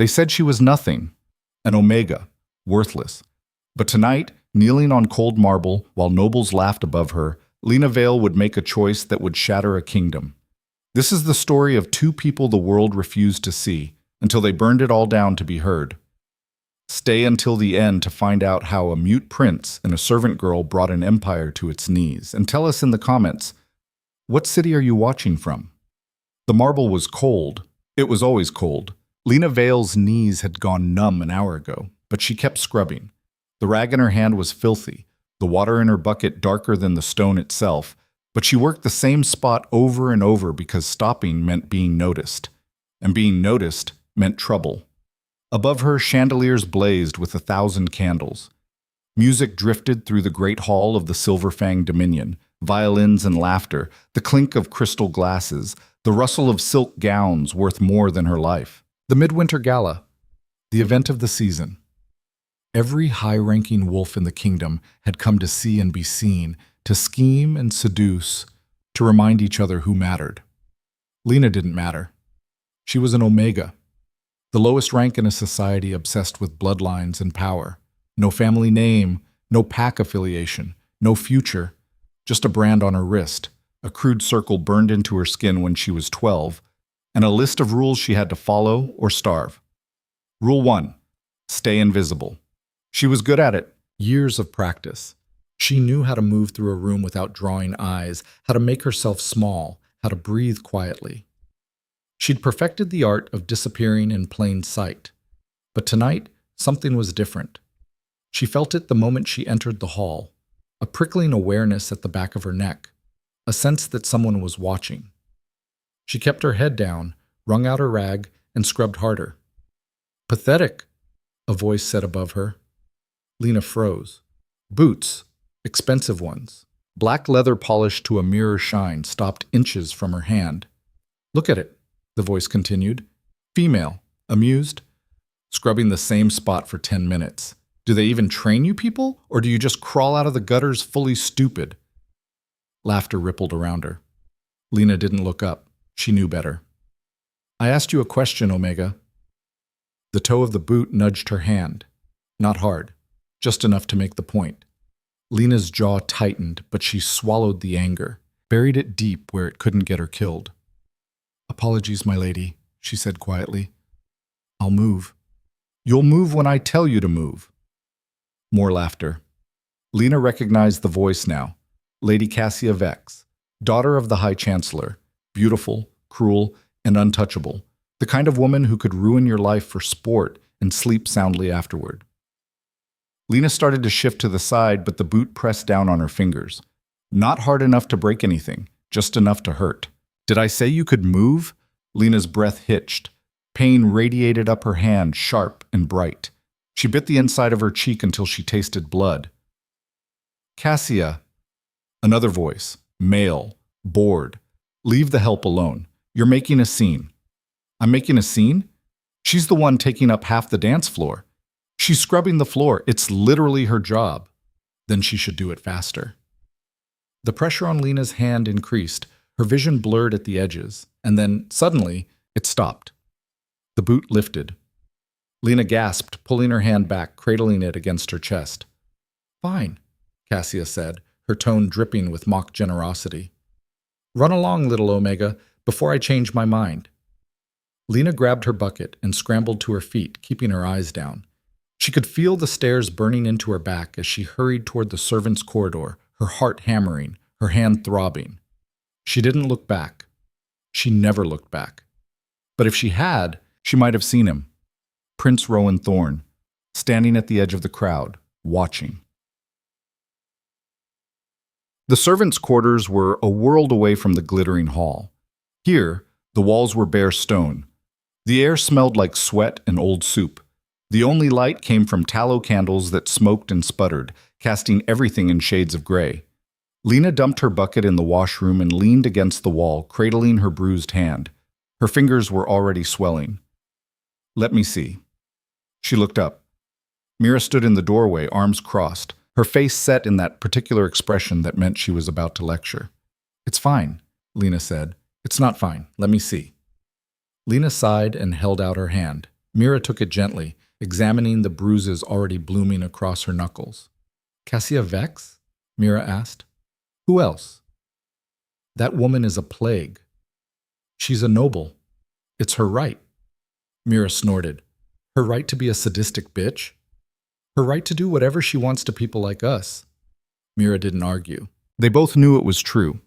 They said she was nothing, an omega, worthless. But tonight, kneeling on cold marble while nobles laughed above her, Lena Vale would make a choice that would shatter a kingdom. This is the story of two people the world refused to see, until they burned it all down to be heard. Stay until the end to find out how a mute prince and a servant girl brought an empire to its knees. And tell us in the comments, what city are you watching from? The marble was cold. It was always cold. Lena Vale's knees had gone numb an hour ago, but she kept scrubbing. The rag in her hand was filthy, the water in her bucket darker than the stone itself, but she worked the same spot over and over because stopping meant being noticed, and being noticed meant trouble. Above her, chandeliers blazed with 1,000 candles. Music drifted through the great hall of the Silver-Fanged Dominion, violins and laughter, the clink of crystal glasses, the rustle of silk gowns worth more than her life. The Midwinter Gala, the event of the season. Every high-ranking wolf in the kingdom had come to see and be seen, to scheme and seduce, to remind each other who mattered. Lena didn't matter. She was an omega, the lowest rank in a society obsessed with bloodlines and power. No family name, no pack affiliation, no future, just a brand on her wrist, a crude circle burned into her skin when she was 12, and a list of rules she had to follow or starve. Rule 1. Stay invisible. She was good at it. Years of practice. She knew how to move through a room without drawing eyes, how to make herself small, how to breathe quietly. She'd perfected the art of disappearing in plain sight. But tonight, something was different. She felt it the moment she entered the hall, a prickling awareness at the back of her neck, a sense that someone was watching. She kept her head down, wrung out her rag, and scrubbed harder. Pathetic, a voice said above her. Lena froze. Boots, expensive ones, black leather polished to a mirror shine, stopped inches from her hand. Look at it, the voice continued. Female, amused, scrubbing the same spot for 10 minutes. Do they even train you people, or do you just crawl out of the gutters fully stupid? Laughter rippled around her. Lena didn't look up. She knew better. I asked you a question, Omega. The toe of the boot nudged her hand. Not hard, just enough to make the point. Lena's jaw tightened, but she swallowed the anger, buried it deep where it couldn't get her killed. Apologies, my lady, she said quietly. I'll move. You'll move when I tell you to move. More laughter. Lena recognized the voice now. Lady Cassia Vex, daughter of the High Chancellor, beautiful, cruel, and untouchable, the kind of woman who could ruin your life for sport and sleep soundly afterward. Lena started to shift to the side, but the boot pressed down on her fingers. Not hard enough to break anything, just enough to hurt. Did I say you could move? Lena's breath hitched. Pain radiated up her hand, sharp and bright. She bit the inside of her cheek until she tasted blood. Cassia. Another voice, male, bored. Leave the help alone. You're making a scene. I'm making a scene? She's the one taking up half the dance floor. She's scrubbing the floor. It's literally her job. Then she should do it faster. The pressure on Lena's hand increased. Her vision blurred at the edges, and then, suddenly, it stopped. The boot lifted. Lena gasped, pulling her hand back, cradling it against her chest. Fine, Cassia said, her tone dripping with mock generosity. Run along, little Omega, before I change my mind. Lena grabbed her bucket and scrambled to her feet, keeping her eyes down. She could feel the stairs burning into her back as she hurried toward the servants' corridor, her heart hammering, her hand throbbing. She didn't look back. She never looked back. But if she had, she might have seen him. Prince Rowan Thorne, standing at the edge of the crowd, watching. The servants' quarters were a world away from the glittering hall. Here, the walls were bare stone. The air smelled like sweat and old soup. The only light came from tallow candles that smoked and sputtered, casting everything in shades of gray. Lena dumped her bucket in the washroom and leaned against the wall, cradling her bruised hand. Her fingers were already swelling. Let me see. She looked up. Mira stood in the doorway, arms crossed, her face set in that particular expression that meant she was about to lecture. It's fine, Lena said. It's not fine. Let me see. Lena sighed and held out her hand. Mira took it gently, examining the bruises already blooming across her knuckles. Cassia Vex? Mira asked. Who else? That woman is a plague. She's a noble. It's her right. Mira snorted. Her right to be a sadistic bitch? Her right to do whatever she wants to people like us. Mira didn't argue. They both knew it was true.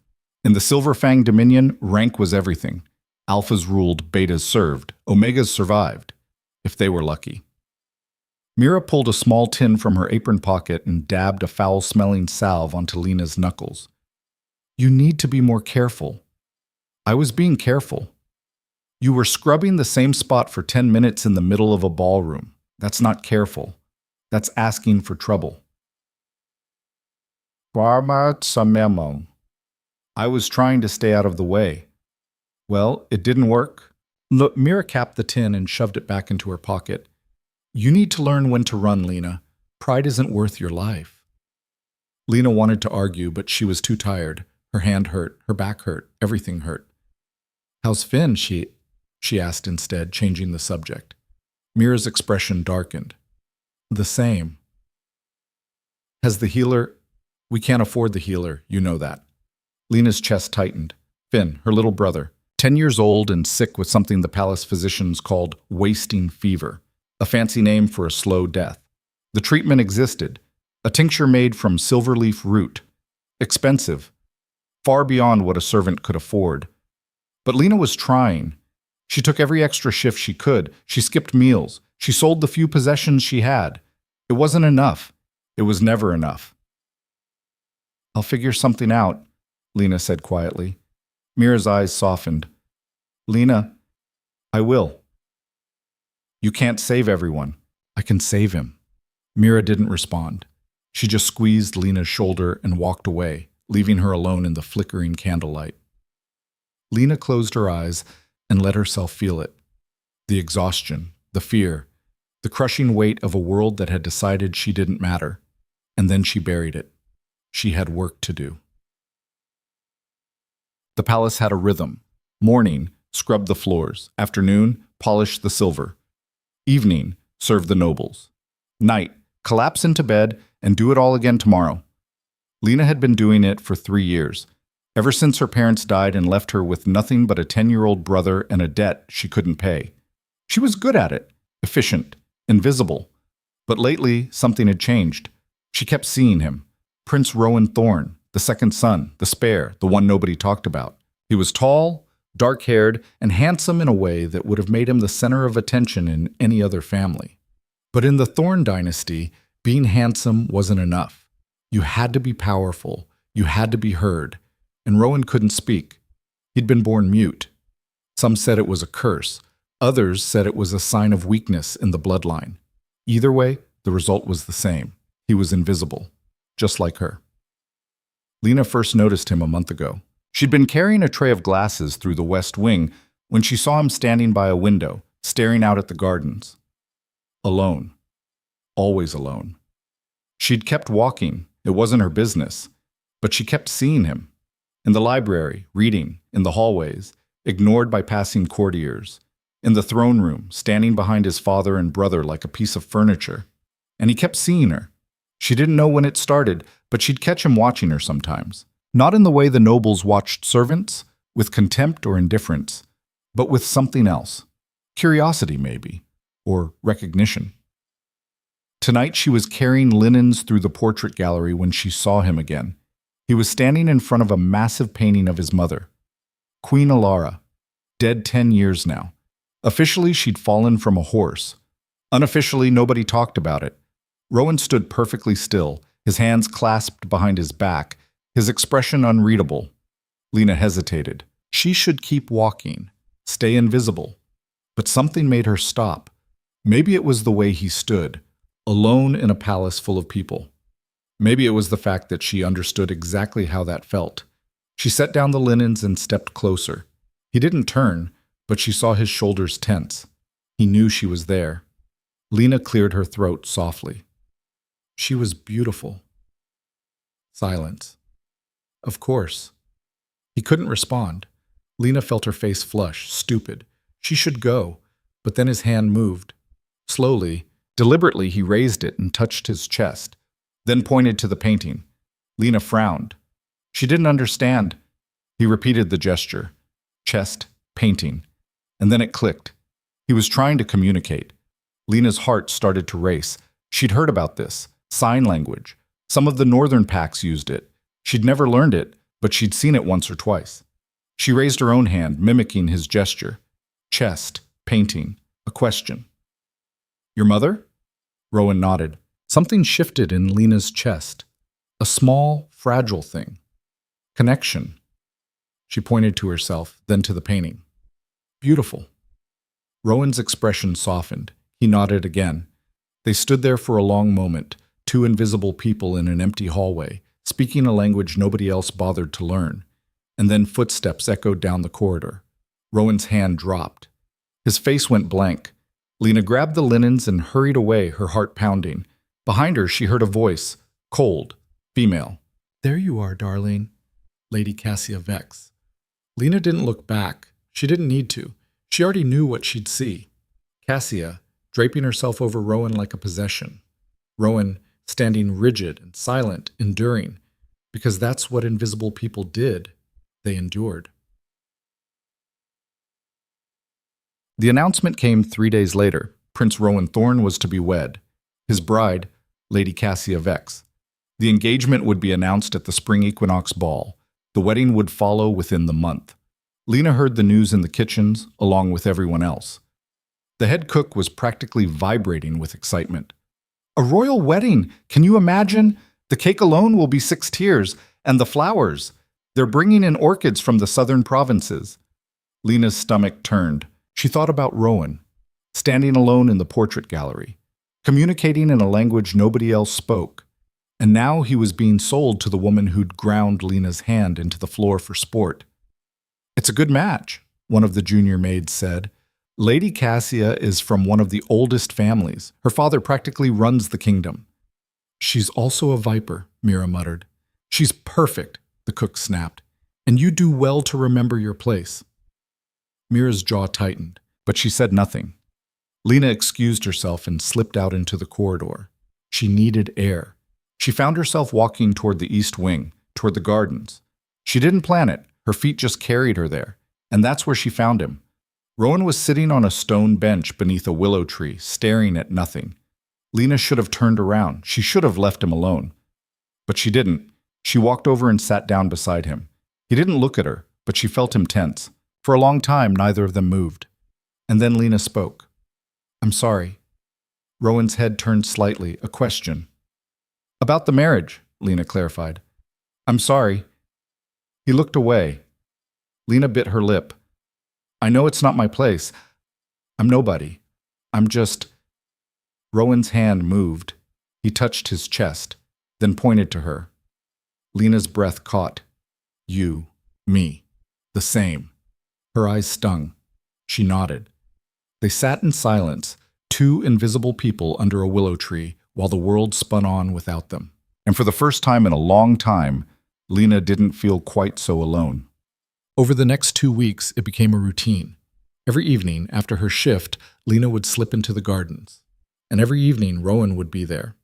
In the Silver Fang Dominion, rank was everything. Alphas ruled, betas served, omegas survived, if they were lucky. Mira pulled a small tin from her apron pocket and dabbed a foul-smelling salve onto Lena's knuckles. You need to be more careful. I was being careful. You were scrubbing the same spot for 10 minutes in the middle of a ballroom. That's not careful. That's asking for trouble. I was trying to stay out of the way. Well, it didn't work. Look, Mira capped the tin and shoved it back into her pocket. You need to learn when to run, Lena. Pride isn't worth your life. Lena wanted to argue, but she was too tired. Her hand hurt, her back hurt, everything hurt. How's Finn? She asked instead, changing the subject. Mira's expression darkened. The same. Has the healer... We can't afford the healer, you know that. Lena's chest tightened. Finn, her little brother, 10 years old and sick with something the palace physicians called wasting fever, a fancy name for a slow death. The treatment existed, a tincture made from silverleaf root. Expensive, far beyond what a servant could afford. But Lena was trying. She took every extra shift she could. She skipped meals. She sold the few possessions she had. It wasn't enough. It was never enough. I'll figure something out, Lena said quietly. Mira's eyes softened. Lena, I will. You can't save everyone. I can save him. Mira didn't respond. She just squeezed Lena's shoulder and walked away, leaving her alone in the flickering candlelight. Lena closed her eyes and let herself feel it. The exhaustion, the fear, the crushing weight of a world that had decided she didn't matter. And then she buried it. She had work to do. The palace had a rhythm. Morning, scrub the floors. Afternoon, polish the silver. Evening, serve the nobles. Night, collapse into bed and do it all again tomorrow. Lena had been doing it for 3 years, ever since her parents died and left her with nothing but a 10-year-old brother and a debt she couldn't pay. She was good at it, efficient, invisible. But lately, something had changed. She kept seeing him. Prince Rowan Thorne, the second son, the spare, the one nobody talked about. He was tall, dark-haired, and handsome in a way that would have made him the center of attention in any other family. But in the Thorne dynasty, being handsome wasn't enough. You had to be powerful, you had to be heard, and Rowan couldn't speak. He'd been born mute. Some said it was a curse, others said it was a sign of weakness in the bloodline. Either way, the result was the same. He was invisible. Just like her. Lena first noticed him a month ago. She'd been carrying a tray of glasses through the west wing when she saw him standing by a window, staring out at the gardens. Alone. Always alone. She'd kept walking. It wasn't her business. But she kept seeing him. In the library, reading, in the hallways, ignored by passing courtiers. In the throne room, standing behind his father and brother like a piece of furniture. And he kept seeing her. She didn't know when it started, but she'd catch him watching her sometimes. Not in the way the nobles watched servants, with contempt or indifference, but with something else. Curiosity, maybe, or recognition. Tonight she was carrying linens through the portrait gallery when she saw him again. He was standing in front of a massive painting of his mother, Queen Alara, dead 10 years now. Officially, she'd fallen from a horse. Unofficially, nobody talked about it. Rowan stood perfectly still, his hands clasped behind his back, his expression unreadable. Lena hesitated. She should keep walking, stay invisible. But something made her stop. Maybe it was the way he stood, alone in a palace full of people. Maybe it was the fact that she understood exactly how that felt. She set down the linens and stepped closer. He didn't turn, but she saw his shoulders tense. He knew she was there. Lena cleared her throat softly. She was beautiful. Silence. Of course. He couldn't respond. Lena felt her face flush, stupid. She should go, but then his hand moved. Slowly, deliberately, he raised it and touched his chest, then pointed to the painting. Lena frowned. She didn't understand. He repeated the gesture. Chest, painting. And then it clicked. He was trying to communicate. Lena's heart started to race. She'd heard about this. Sign language. Some of the northern packs used it. She'd never learned it, but she'd seen it once or twice. She raised her own hand, mimicking his gesture. Chest, painting, a question. Your mother? Rowan nodded. Something shifted in Lena's chest. A small, fragile thing. Connection. She pointed to herself, then to the painting. Beautiful. Rowan's expression softened. He nodded again. They stood there for a long moment, two invisible people in an empty hallway, speaking a language nobody else bothered to learn. And then footsteps echoed down the corridor. Rowan's hand dropped. His face went blank. Lena grabbed the linens and hurried away, her heart pounding. Behind her, she heard a voice, cold, female. There you are, darling. Lady Cassia Vex. Lena didn't look back. She didn't need to. She already knew what she'd see. Cassia, draping herself over Rowan like a possession. Rowan, standing rigid and silent, enduring. Because that's what invisible people did. They endured. The announcement came 3 days later. Prince Rowan Thorne was to be wed. His bride, Lady Cassia Vex. The engagement would be announced at the spring equinox ball. The wedding would follow within the month. Lena heard the news in the kitchens, along with everyone else. The head cook was practically vibrating with excitement. A royal wedding! Can you imagine? The cake alone will be 6 tiers, and the flowers. They're bringing in orchids from the southern provinces. Lena's stomach turned. She thought about Rowan, standing alone in the portrait gallery, communicating in a language nobody else spoke. And now he was being sold to the woman who'd ground Lena's hand into the floor for sport. It's a good match, one of the junior maids said. Lady Cassia is from one of the oldest families. Her father practically runs the kingdom. She's also a viper, Mira muttered. She's perfect, the cook snapped. And you do well to remember your place. Mira's jaw tightened, but she said nothing. Lena excused herself and slipped out into the corridor. She needed air. She found herself walking toward the east wing, toward the gardens. She didn't plan it. Her feet just carried her there. And that's where she found him. Rowan was sitting on a stone bench beneath a willow tree, staring at nothing. Lena should have turned around. She should have left him alone. But she didn't. She walked over and sat down beside him. He didn't look at her, but she felt him tense. For a long time, neither of them moved. And then Lena spoke. I'm sorry. Rowan's head turned slightly, a question. About the marriage, Lena clarified. I'm sorry. He looked away. Lena bit her lip. I know it's not my place. I'm nobody. I'm just... Rowan's hand moved. He touched his chest, then pointed to her. Lena's breath caught. You, me, the same. Her eyes stung. She nodded. They sat in silence, two invisible people under a willow tree, while the world spun on without them. And for the first time in a long time, Lena didn't feel quite so alone. Over the next 2 weeks, it became a routine. Every evening, after her shift, Lena would slip into the gardens. And every evening, Rowan would be there.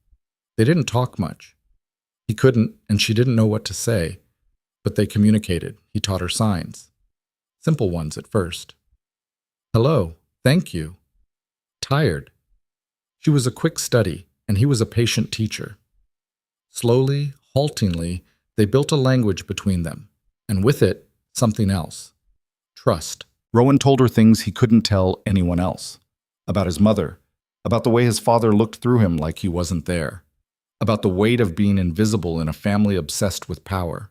They didn't talk much. He couldn't, and she didn't know what to say. But they communicated. He taught her signs. Simple ones at first. Hello, thank you. Tired. She was a quick study, and he was a patient teacher. Slowly, haltingly, they built a language between them, and with it, something else. Trust. Rowan told her things he couldn't tell anyone else. About his mother. About the way his father looked through him like he wasn't there. About the weight of being invisible in a family obsessed with power.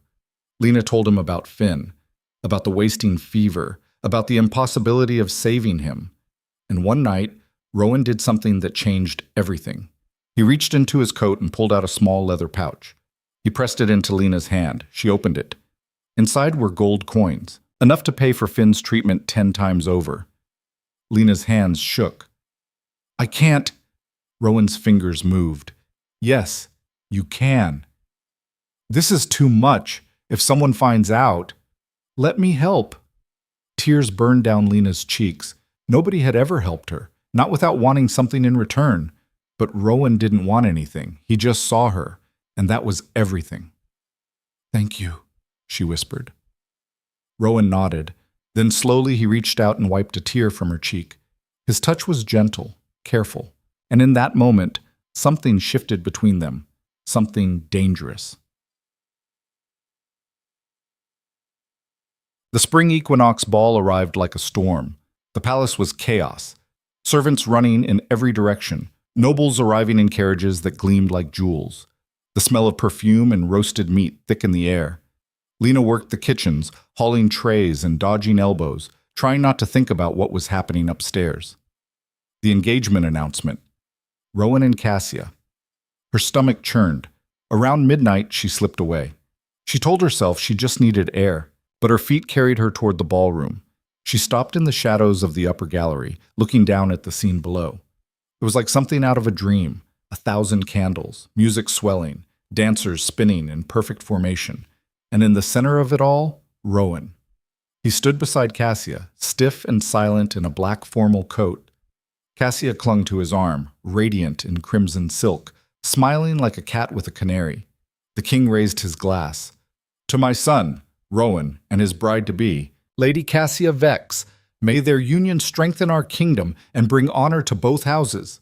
Lena told him about Finn. About the wasting fever. About the impossibility of saving him. And one night, Rowan did something that changed everything. He reached into his coat and pulled out a small leather pouch. He pressed it into Lena's hand. She opened it. Inside were gold coins, enough to pay for Finn's treatment 10 times over. Lena's hands shook. I can't. Rowan's fingers moved. Yes, you can. This is too much. If someone finds out, let me help. Tears burned down Lena's cheeks. Nobody had ever helped her. not without wanting something in return. But Rowan didn't want anything. He just saw her, and that was everything. "Thank you," she whispered. Rowan nodded. Then slowly he reached out and wiped a tear from her cheek. His touch was gentle, careful, and in that moment, something shifted between them, something dangerous. The spring equinox ball arrived like a storm. The palace was chaos. Servants running in every direction, nobles arriving in carriages that gleamed like jewels. The smell of perfume and roasted meat thick in the air. Lena worked the kitchens, hauling trays and dodging elbows, trying not to think about what was happening upstairs. The engagement announcement. Rowan and Cassia. Her stomach churned. Around midnight, she slipped away. She told herself she just needed air, but her feet carried her toward the ballroom. She stopped in the shadows of the upper gallery, looking down at the scene below. It was like something out of a dream. 1,000 candles, music swelling, dancers spinning in perfect formation. And in the center of it all, Rowan. He stood beside Cassia, stiff and silent in a black formal coat. Cassia clung to his arm, radiant in crimson silk, smiling like a cat with a canary. The king raised his glass. "To my son, Rowan, and his bride-to-be, Lady Cassia Vex, may their union strengthen our kingdom and bring honor to both houses."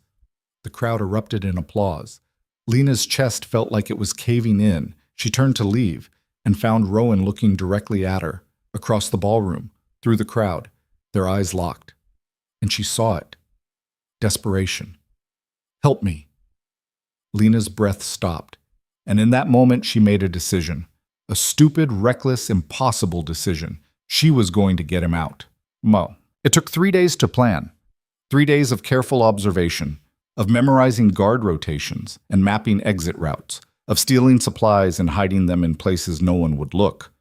The crowd erupted in applause. Lena's chest felt like it was caving in. She turned to leave and found Rowan looking directly at her, across the ballroom, through the crowd, their eyes locked. And she saw it. Desperation. "Help me." Lena's breath stopped, and in that moment she made a decision. A stupid, reckless, impossible decision. She was going to get him out. It took 3 days to plan. 3 days of careful observation, of memorizing guard rotations and mapping exit routes, of stealing supplies and hiding them in places no one would look.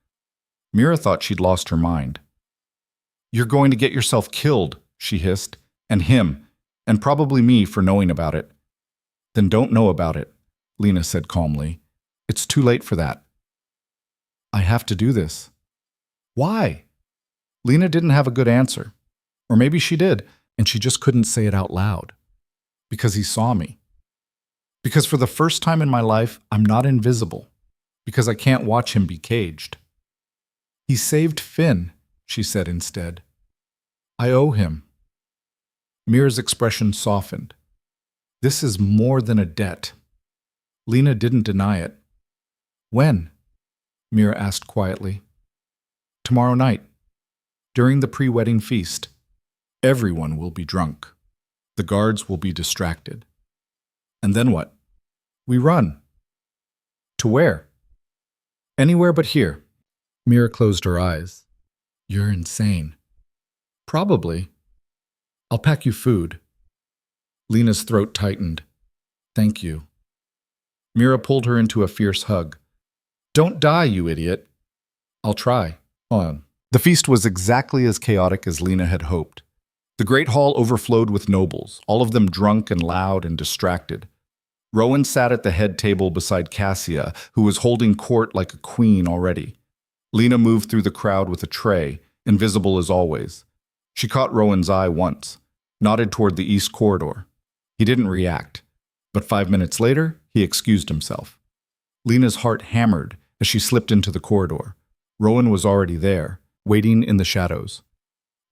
Mira thought she'd lost her mind. "You're going to get yourself killed," she hissed, "and him, and probably me for knowing about it." "Then don't know about it," Lena said calmly. "It's too late for that." "I have to do this." "Why?" Lena didn't have a good answer. Or maybe she did, and she just couldn't say it out loud. "Because he saw me. Because for the first time in my life, I'm not invisible. Because I can't watch him be caged." "He saved Finn," she said instead. "I owe him." Mira's expression softened. "This is more than a debt." Lena didn't deny it. "When?" Mira asked quietly. "Tomorrow night, during the pre-wedding feast. Everyone will be drunk. The guards will be distracted. And then what? We run." "To where?" "Anywhere but here." Mira closed her eyes. "You're insane." "Probably. I'll pack you food." Lena's throat tightened. "Thank you." Mira pulled her into a fierce hug. "Don't die, you idiot." "I'll try." The feast was exactly as chaotic as Lena had hoped. The great hall overflowed with nobles, all of them drunk and loud and distracted. Rowan sat at the head table beside Cassia, who was holding court like a queen already. Lena moved through the crowd with a tray, invisible as always. She caught Rowan's eye once, nodded toward the east corridor. He didn't react, but 5 minutes later, he excused himself. Lena's heart hammered as she slipped into the corridor. Rowan was already there, waiting in the shadows.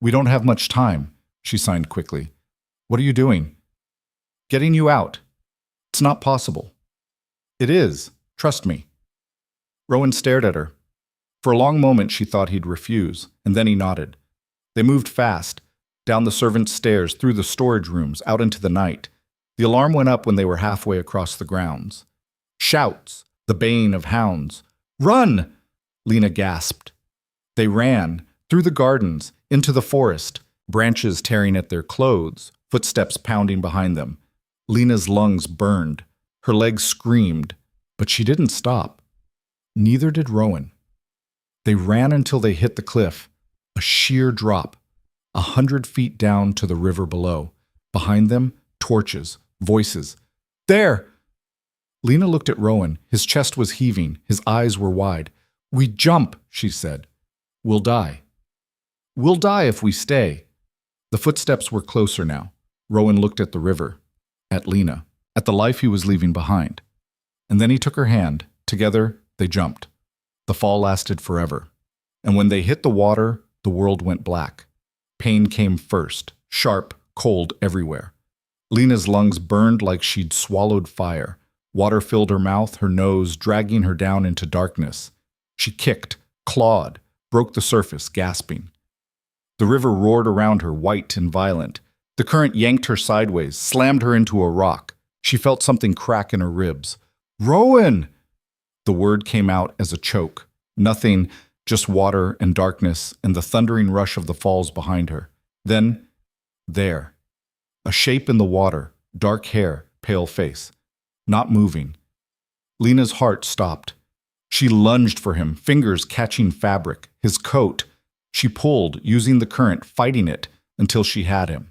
"We don't have much time," she signed quickly. "What are you doing?" "Getting you out." "It's not possible." "It is. Trust me." Rowan stared at her. For a long moment she thought he'd refuse, and then he nodded. They moved fast, down the servants' stairs, through the storage rooms, out into the night. The alarm went up when they were halfway across the grounds. Shouts, the baying of hounds. "Run!" Lena gasped. They ran, through the gardens, into the forest, branches tearing at their clothes, footsteps pounding behind them. Lena's lungs burned. Her legs screamed, but she didn't stop. Neither did Rowan. They ran until they hit the cliff, a sheer drop, 100 feet down to the river below. Behind them, torches, voices. "There!" Lena looked at Rowan. His chest was heaving. His eyes were wide. "We jump," she said. "We'll die." "We'll die if we stay." The footsteps were closer now. Rowan looked at the river, at Lena, at the life he was leaving behind. And then he took her hand. Together, they jumped. The fall lasted forever. And when they hit the water, the world went black. Pain came first, sharp, cold everywhere. Lena's lungs burned like she'd swallowed fire. Water filled her mouth, her nose, dragging her down into darkness. She kicked, clawed, broke the surface, gasping. The river roared around her, white and violent. The current yanked her sideways, slammed her into a rock. She felt something crack in her ribs. "Rowan!" The word came out as a choke. Nothing, just water and darkness and the thundering rush of the falls behind her. Then, there. A shape in the water, dark hair, pale face. Not moving. Lena's heart stopped. She lunged for him, fingers catching fabric, his coat. She pulled, using the current, fighting it, until she had him.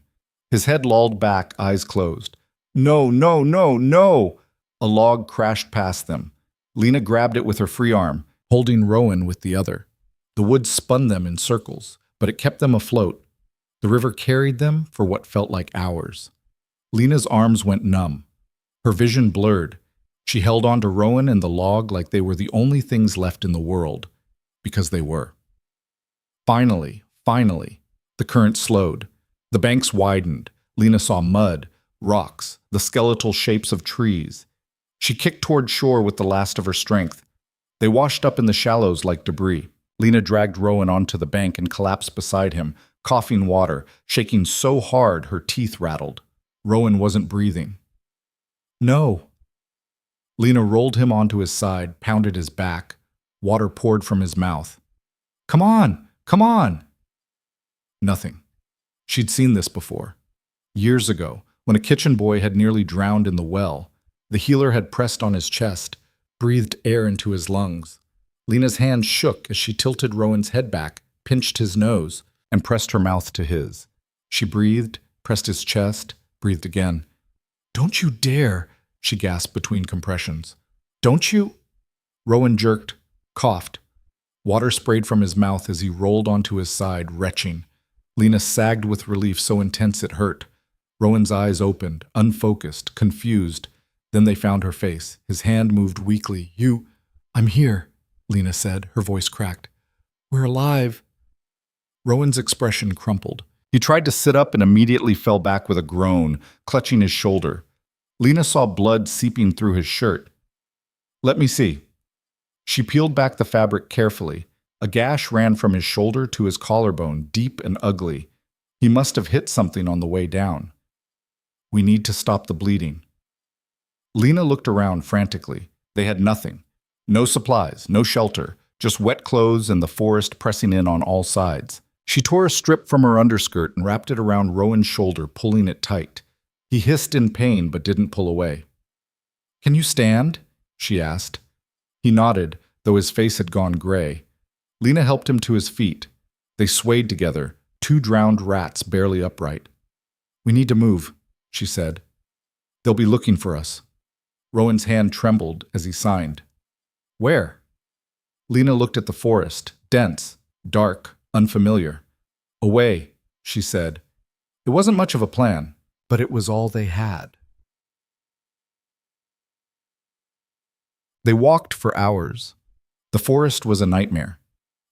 His head lolled back, eyes closed. "No, no, no, no!" A log crashed past them. Lena grabbed it with her free arm, holding Rowan with the other. The wood spun them in circles, but it kept them afloat. The river carried them for what felt like hours. Lena's arms went numb. Her vision blurred. She held on to Rowan and the log like they were the only things left in the world, because they were. Finally, the current slowed. The banks widened. Lena saw mud, rocks, the skeletal shapes of trees. She kicked toward shore with the last of her strength. They washed up in the shallows like debris. Lena dragged Rowan onto the bank and collapsed beside him, coughing water, shaking so hard her teeth rattled. Rowan wasn't breathing. "No." Lena rolled him onto his side, pounded his back. Water poured from his mouth. "Come on! Come on!" Nothing. She'd seen this before. Years ago, when a kitchen boy had nearly drowned in the well, the healer had pressed on his chest, breathed air into his lungs. Lena's hand shook as she tilted Rowan's head back, pinched his nose, and pressed her mouth to his. She breathed, pressed his chest, breathed again. "Don't you dare!" she gasped between compressions. "Don't you?" Rowan jerked, coughed. Water sprayed from his mouth as he rolled onto his side, retching. Lena sagged with relief so intense it hurt. Rowan's eyes opened, unfocused, confused. Then they found her face. His hand moved weakly. "I'm here," Lena said, her voice cracked. "We're alive." Rowan's expression crumpled. He tried to sit up and immediately fell back with a groan, clutching his shoulder. Lena saw blood seeping through his shirt. "Let me see." She peeled back the fabric carefully. A gash ran from his shoulder to his collarbone, deep and ugly. He must have hit something on the way down. "We need to stop the bleeding." Lena looked around frantically. They had nothing. No supplies, no shelter, just wet clothes and the forest pressing in on all sides. She tore a strip from her underskirt and wrapped it around Rowan's shoulder, pulling it tight. He hissed in pain but didn't pull away. "Can you stand?" she asked. He nodded, though his face had gone gray. Lena helped him to his feet. They swayed together, two drowned rats barely upright. "We need to move," she said. "They'll be looking for us." Rowan's hand trembled as he signed. "Where?" Lena looked at the forest, dense, dark, unfamiliar. "Away," she said. It wasn't much of a plan, but it was all they had. They walked for hours. The forest was a nightmare.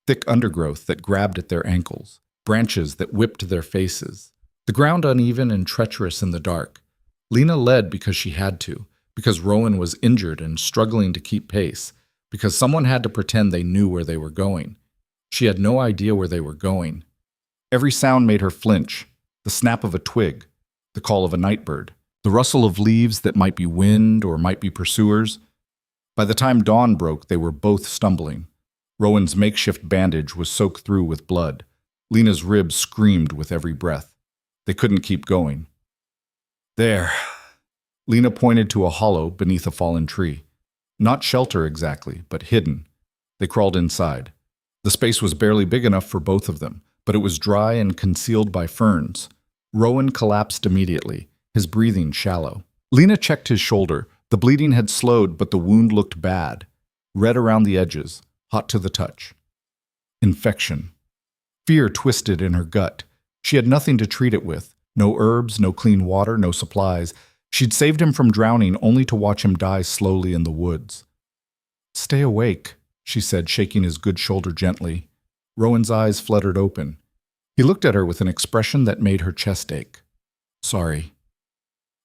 Thick undergrowth that grabbed at their ankles, branches that whipped their faces. The ground uneven and treacherous in the dark. Lena led because she had to, because Rowan was injured and struggling to keep pace, because someone had to pretend they knew where they were going. She had no idea where they were going. Every sound made her flinch. The snap of a twig, the call of a nightbird, the rustle of leaves that might be wind or might be pursuers. By the time dawn broke, they were both stumbling. Rowan's makeshift bandage was soaked through with blood. Lena's ribs screamed with every breath. They couldn't keep going. "There." Lena pointed to a hollow beneath a fallen tree. Not shelter exactly, but hidden. They crawled inside. The space was barely big enough for both of them, but it was dry and concealed by ferns. Rowan collapsed immediately, his breathing shallow. Lena checked his shoulder. The bleeding had slowed, but the wound looked bad. Red around the edges, hot to the touch. Infection. Fear twisted in her gut. She had nothing to treat it with, No herbs, no clean water, no supplies. She'd saved him from drowning only to watch him die slowly in the woods. "Stay awake," she said, shaking his good shoulder gently. Rowan's eyes fluttered open. He looked at her with an expression that made her chest ache. "Sorry."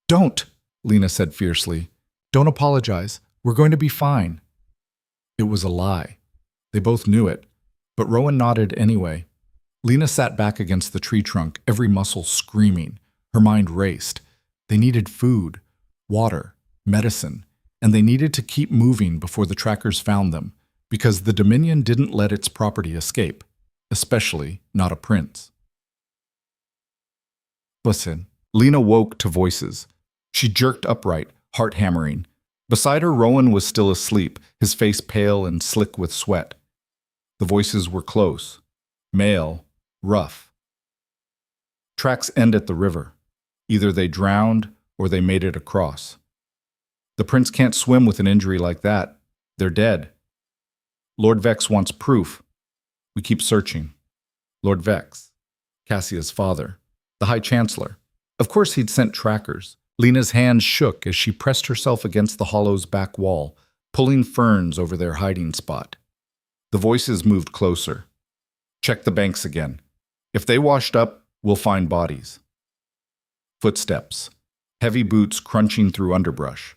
"Don't," Lena said fiercely. "Don't apologize. We're going to be fine." It was a lie. They both knew it, but Rowan nodded anyway. Lena sat back against the tree trunk, every muscle screaming. Her mind raced. They needed food, water, medicine, and they needed to keep moving before the trackers found them, because the Dominion didn't let its property escape, especially not a prince. Listen. Lena woke to voices. She jerked upright, heart hammering. Beside her, Rowan was still asleep, his face pale and slick with sweat. The voices were close, male, rough. "Tracks end at the river. Either they drowned or they made it across. The prince can't swim with an injury like that. They're dead. Lord Vex wants proof. We keep searching." Lord Vex, Cassia's father, the High Chancellor. Of course he'd sent trackers. Lena's hands shook as she pressed herself against the hollow's back wall, pulling ferns over their hiding spot. The voices moved closer. "Check the banks again. If they washed up, we'll find bodies." Footsteps. Heavy boots crunching through underbrush.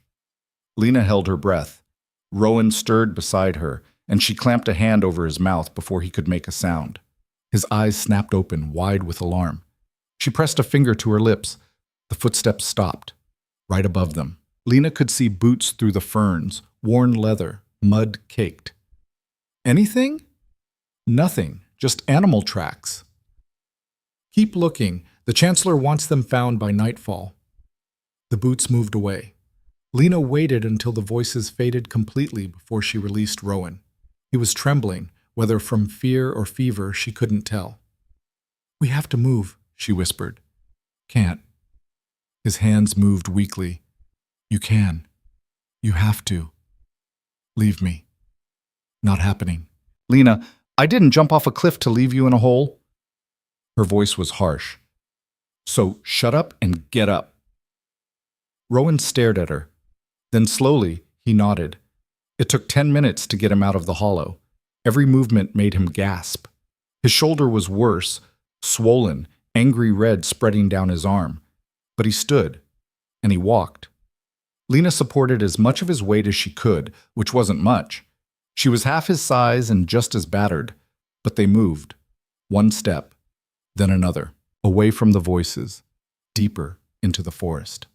Lena held her breath. Rowan stirred beside her, and she clamped a hand over his mouth before he could make a sound. His eyes snapped open, wide with alarm. She pressed a finger to her lips. The footsteps stopped. Right above them, Lena could see boots through the ferns, worn leather, mud-caked. Anything? Nothing, just animal tracks. "Keep looking. The Chancellor wants them found by nightfall." The boots moved away. Lena waited until the voices faded completely before she released Rowan. He was trembling, whether from fear or fever she couldn't tell. "We have to move," she whispered. "Can't." His hands moved weakly. "You can. You have to. Leave me." "Not happening." "Lena, I didn't jump off a cliff to leave you in a hole." Her voice was harsh. "So shut up and get up." Rowan stared at her. Then slowly, he nodded. It took 10 minutes to get him out of the hollow. Every movement made him gasp. His shoulder was worse, swollen, angry red spreading down his arm. But he stood, and he walked. Lena supported as much of his weight as she could, which wasn't much. She was half his size and just as battered, but they moved. One step, then another, away from the voices, deeper into the forest.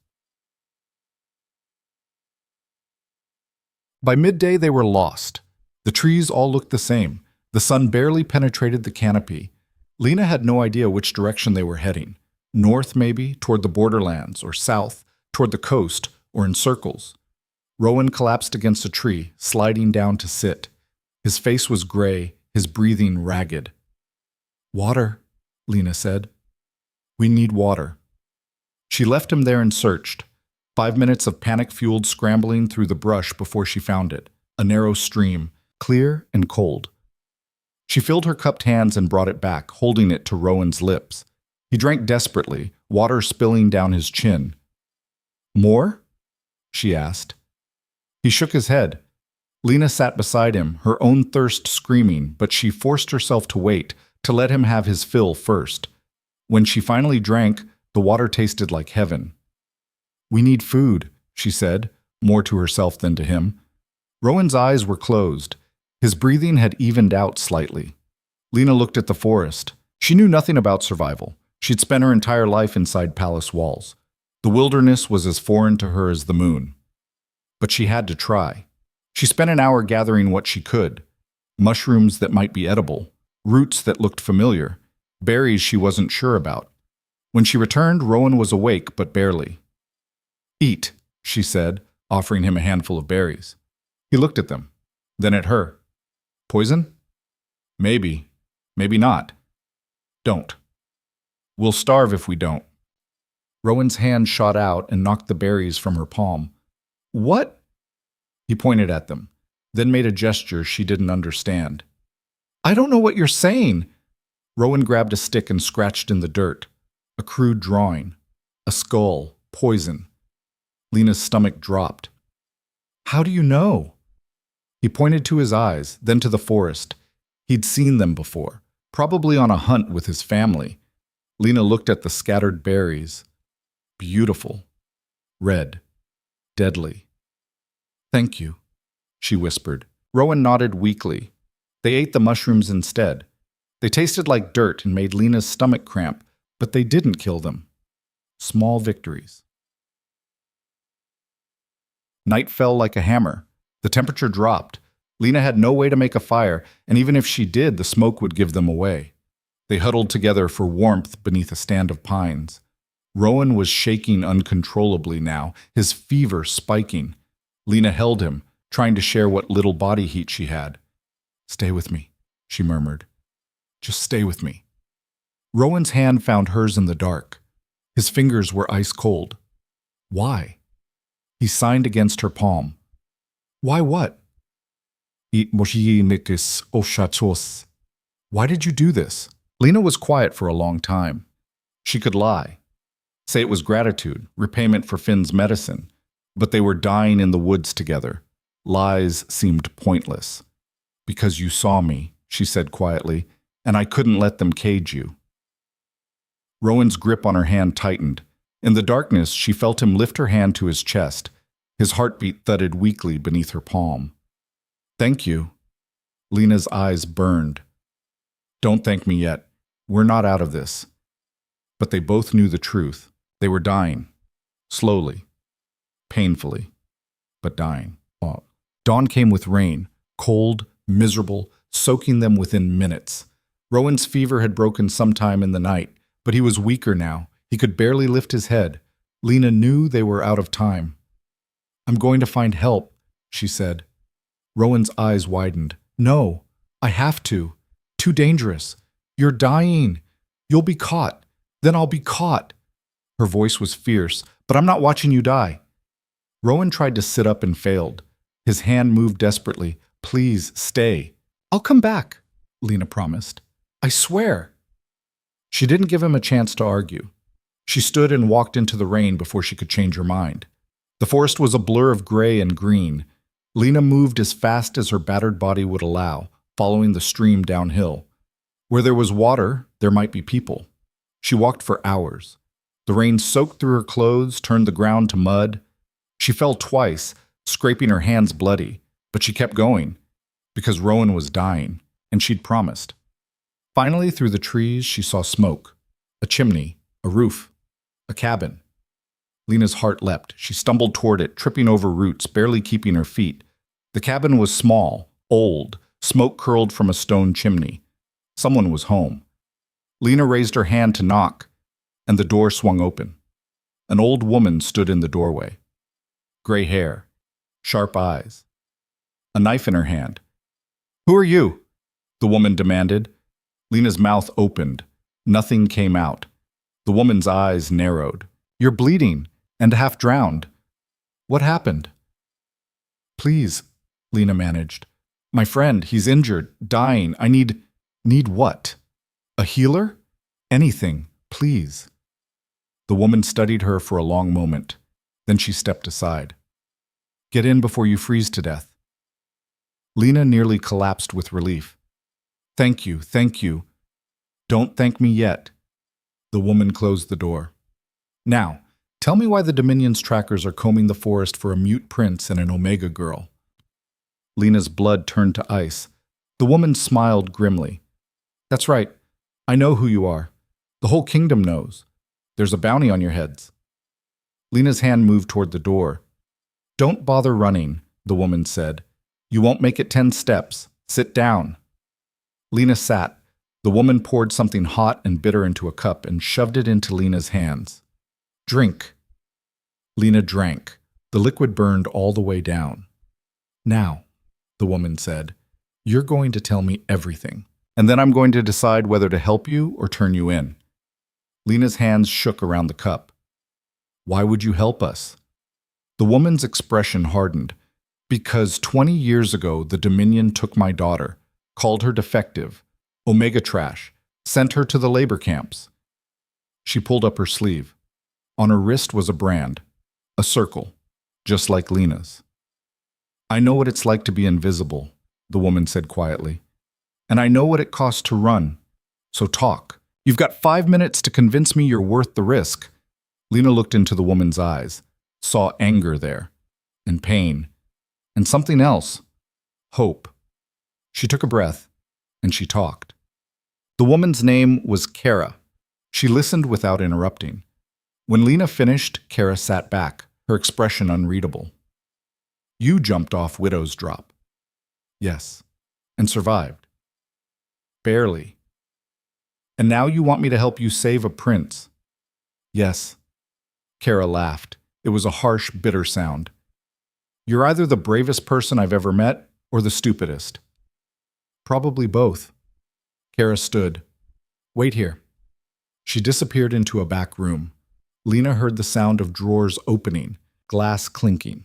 By midday, they were lost. The trees all looked the same. The sun barely penetrated the canopy. Lena had no idea which direction they were heading. North, maybe, toward the borderlands, or south, toward the coast, or in circles. Rowan collapsed against a tree, sliding down to sit. His face was gray, his breathing ragged. "Water," Lena said. "We need water." She left him there and searched. 5 minutes of panic-fueled scrambling through the brush before she found it, a narrow stream, clear and cold. She filled her cupped hands and brought it back, holding it to Rowan's lips. He drank desperately, water spilling down his chin. "More?" she asked. He shook his head. Lena sat beside him, her own thirst screaming, but she forced herself to wait, to let him have his fill first. When she finally drank, the water tasted like heaven. "We need food," she said, more to herself than to him. Rowan's eyes were closed. His breathing had evened out slightly. Lena looked at the forest. She knew nothing about survival. She'd spent her entire life inside palace walls. The wilderness was as foreign to her as the moon. But she had to try. She spent an hour gathering what she could. Mushrooms that might be edible, roots that looked familiar, berries she wasn't sure about. When she returned, Rowan was awake, but barely. "Eat," she said, offering him a handful of berries. He looked at them, then at her. "Poison? Maybe. Maybe not. Don't. We'll starve if we don't." Rowan's hand shot out and knocked the berries from her palm. "What?" He pointed at them, then made a gesture she didn't understand. "I don't know what you're saying." Rowan grabbed a stick and scratched in the dirt. A crude drawing. A skull. Poison. Lena's stomach dropped. How do you know? He pointed to his eyes, then to the forest. He'd seen them before, probably on a hunt with his family. Lena looked at the scattered berries. Beautiful. Red. Deadly. Thank you, she whispered. Rowan nodded weakly. They ate the mushrooms instead. They tasted like dirt and made Lena's stomach cramp, but they didn't kill them. Small victories. Night fell like a hammer. The temperature dropped. Lena had no way to make a fire, and even if she did, the smoke would give them away. They huddled together for warmth beneath a stand of pines. Rowan was shaking uncontrollably now, his fever spiking. Lena held him, trying to share what little body heat she had. Stay with me, she murmured. Just stay with me. Rowan's hand found hers in the dark. His fingers were ice cold. Why? He signed against her palm. Why what? Why did you do this? Lena was quiet for a long time. She could lie. Say it was gratitude, repayment for Finn's medicine. But they were dying in the woods together. Lies seemed pointless. Because you saw me, she said quietly, and I couldn't let them cage you. Rowan's grip on her hand tightened. In the darkness, she felt him lift her hand to his chest. His heartbeat thudded weakly beneath her palm. Thank you. Lena's eyes burned. Don't thank me yet. We're not out of this. But they both knew the truth. They were dying. Slowly. Painfully. But dying. Dawn came with rain. Cold, miserable, soaking them within minutes. Rowan's fever had broken sometime in the night, but he was weaker now. He could barely lift his head. Lena knew they were out of time. I'm going to find help, she said. Rowan's eyes widened. No, I have to. Too dangerous. You're dying. You'll be caught. Then I'll be caught. Her voice was fierce, but I'm not watching you die. Rowan tried to sit up and failed. His hand moved desperately. Please, stay. I'll come back, Lena promised. I swear. She didn't give him a chance to argue. She stood and walked into the rain before she could change her mind. The forest was a blur of gray and green. Lena moved as fast as her battered body would allow, following the stream downhill. Where there was water, there might be people. She walked for hours. The rain soaked through her clothes, turned the ground to mud. She fell twice, scraping her hands bloody, but she kept going, because Rowan was dying, and she'd promised. Finally, through the trees, she saw smoke. A chimney, a roof, a cabin. Lena's heart leapt. She stumbled toward it, tripping over roots, barely keeping her feet. The cabin was small, old, smoke curled from a stone chimney. Someone was home. Lena raised her hand to knock, and the door swung open. An old woman stood in the doorway. Gray hair, sharp eyes, a knife in her hand. Who are you? The woman demanded. Lena's mouth opened. Nothing came out. The woman's eyes narrowed. You're bleeding and half drowned. What happened? Please, Lena managed. My friend, he's injured, dying. I need what? A healer? Anything, please. The woman studied her for a long moment. Then she stepped aside. Get in before you freeze to death. Lena nearly collapsed with relief. Thank you, thank you. Don't thank me yet. The woman closed the door. Now, tell me why the Dominion's trackers are combing the forest for a mute prince and an Omega girl. Lena's blood turned to ice. The woman smiled grimly. That's right. I know who you are. The whole kingdom knows. There's a bounty on your heads. Lena's hand moved toward the door. Don't bother running, the woman said. You won't make it 10 steps. Sit down. Lena sat. The woman poured something hot and bitter into a cup and shoved it into Lena's hands. Drink. Lena drank. The liquid burned all the way down. Now, the woman said, you're going to tell me everything, and then I'm going to decide whether to help you or turn you in. Lena's hands shook around the cup. Why would you help us? The woman's expression hardened. Because 20 years ago, the Dominion took my daughter, called her defective, Omega trash, sent her to the labor camps. She pulled up her sleeve. On her wrist was a brand, a circle, just like Lena's. I know what it's like to be invisible, the woman said quietly. And I know what it costs to run. So talk. You've got 5 minutes to convince me you're worth the risk. Lena looked into the woman's eyes, saw anger there, and pain, and something else, hope. She took a breath, and she talked. The woman's name was Kara. She listened without interrupting. When Lena finished, Kara sat back, her expression unreadable. You jumped off Widow's Drop. Yes, and survived. Barely. And now you want me to help you save a prince. Yes. Kara laughed. It was a harsh, bitter sound. You're either the bravest person I've ever met or the stupidest. Probably both. Kara stood. Wait here. She disappeared into a back room. Lena heard the sound of drawers opening, glass clinking.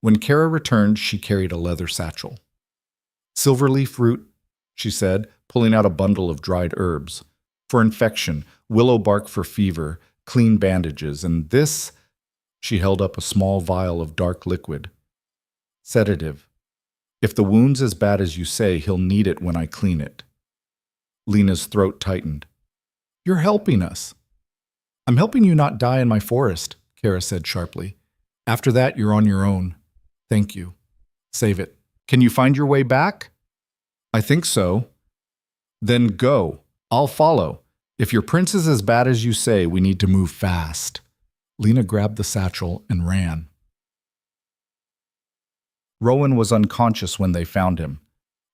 When Kara returned, she carried a leather satchel. Silverleaf root, she said, pulling out a bundle of dried herbs. For infection, willow bark for fever, clean bandages, and this, she held up a small vial of dark liquid. Sedative. If the wound's as bad as you say, he'll need it when I clean it. Lena's throat tightened. You're helping us. I'm helping you not die in my forest, Kara said sharply. After that, you're on your own. Thank you. Save it. Can you find your way back? I think so. Then go. I'll follow. If your prince is as bad as you say, we need to move fast. Lena grabbed the satchel and ran. Rowan was unconscious when they found him.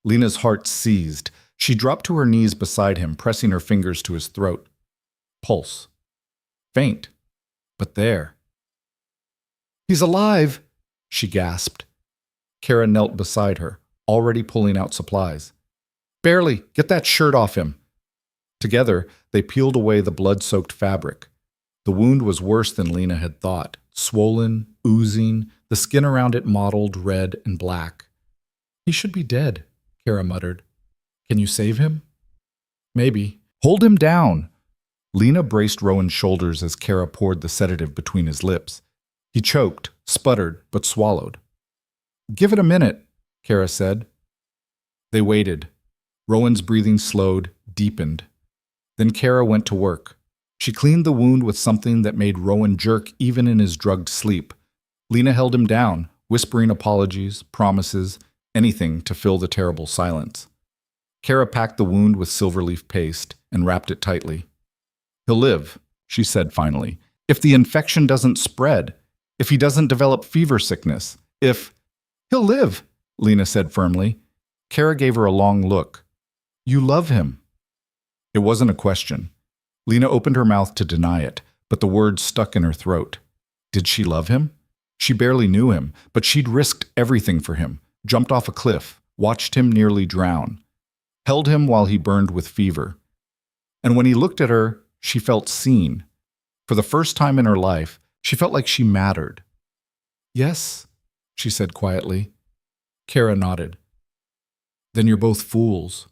Lena's heart seized. She dropped to her knees beside him, pressing her fingers to his throat. Pulse. Faint. But there. He's alive, she gasped. Kara knelt beside her, already pulling out supplies. Barely, get that shirt off him. Together, they peeled away the blood-soaked fabric. The wound was worse than Lena had thought, swollen, oozing, the skin around it mottled red and black. He should be dead, Kara muttered. Can you save him? Maybe. Hold him down. Lena braced Rowan's shoulders as Kara poured the sedative between his lips. He choked, sputtered, but swallowed. Give it a minute, Kara said. They waited. Rowan's breathing slowed, deepened. Then Kara went to work. She cleaned the wound with something that made Rowan jerk even in his drugged sleep. Lena held him down, whispering apologies, promises, anything to fill the terrible silence. Kara packed the wound with silverleaf paste and wrapped it tightly. He'll live, she said finally. If the infection doesn't spread, if he doesn't develop fever sickness, if... He'll live, Lena said firmly. Kara gave her a long look. You love him. It wasn't a question. Lena opened her mouth to deny it, but the words stuck in her throat. Did she love him? She barely knew him, but she'd risked everything for him, jumped off a cliff, watched him nearly drown, held him while he burned with fever. And when he looked at her, she felt seen. For the first time in her life, she felt like she mattered. Yes, she said quietly. Kara nodded. Then you're both fools.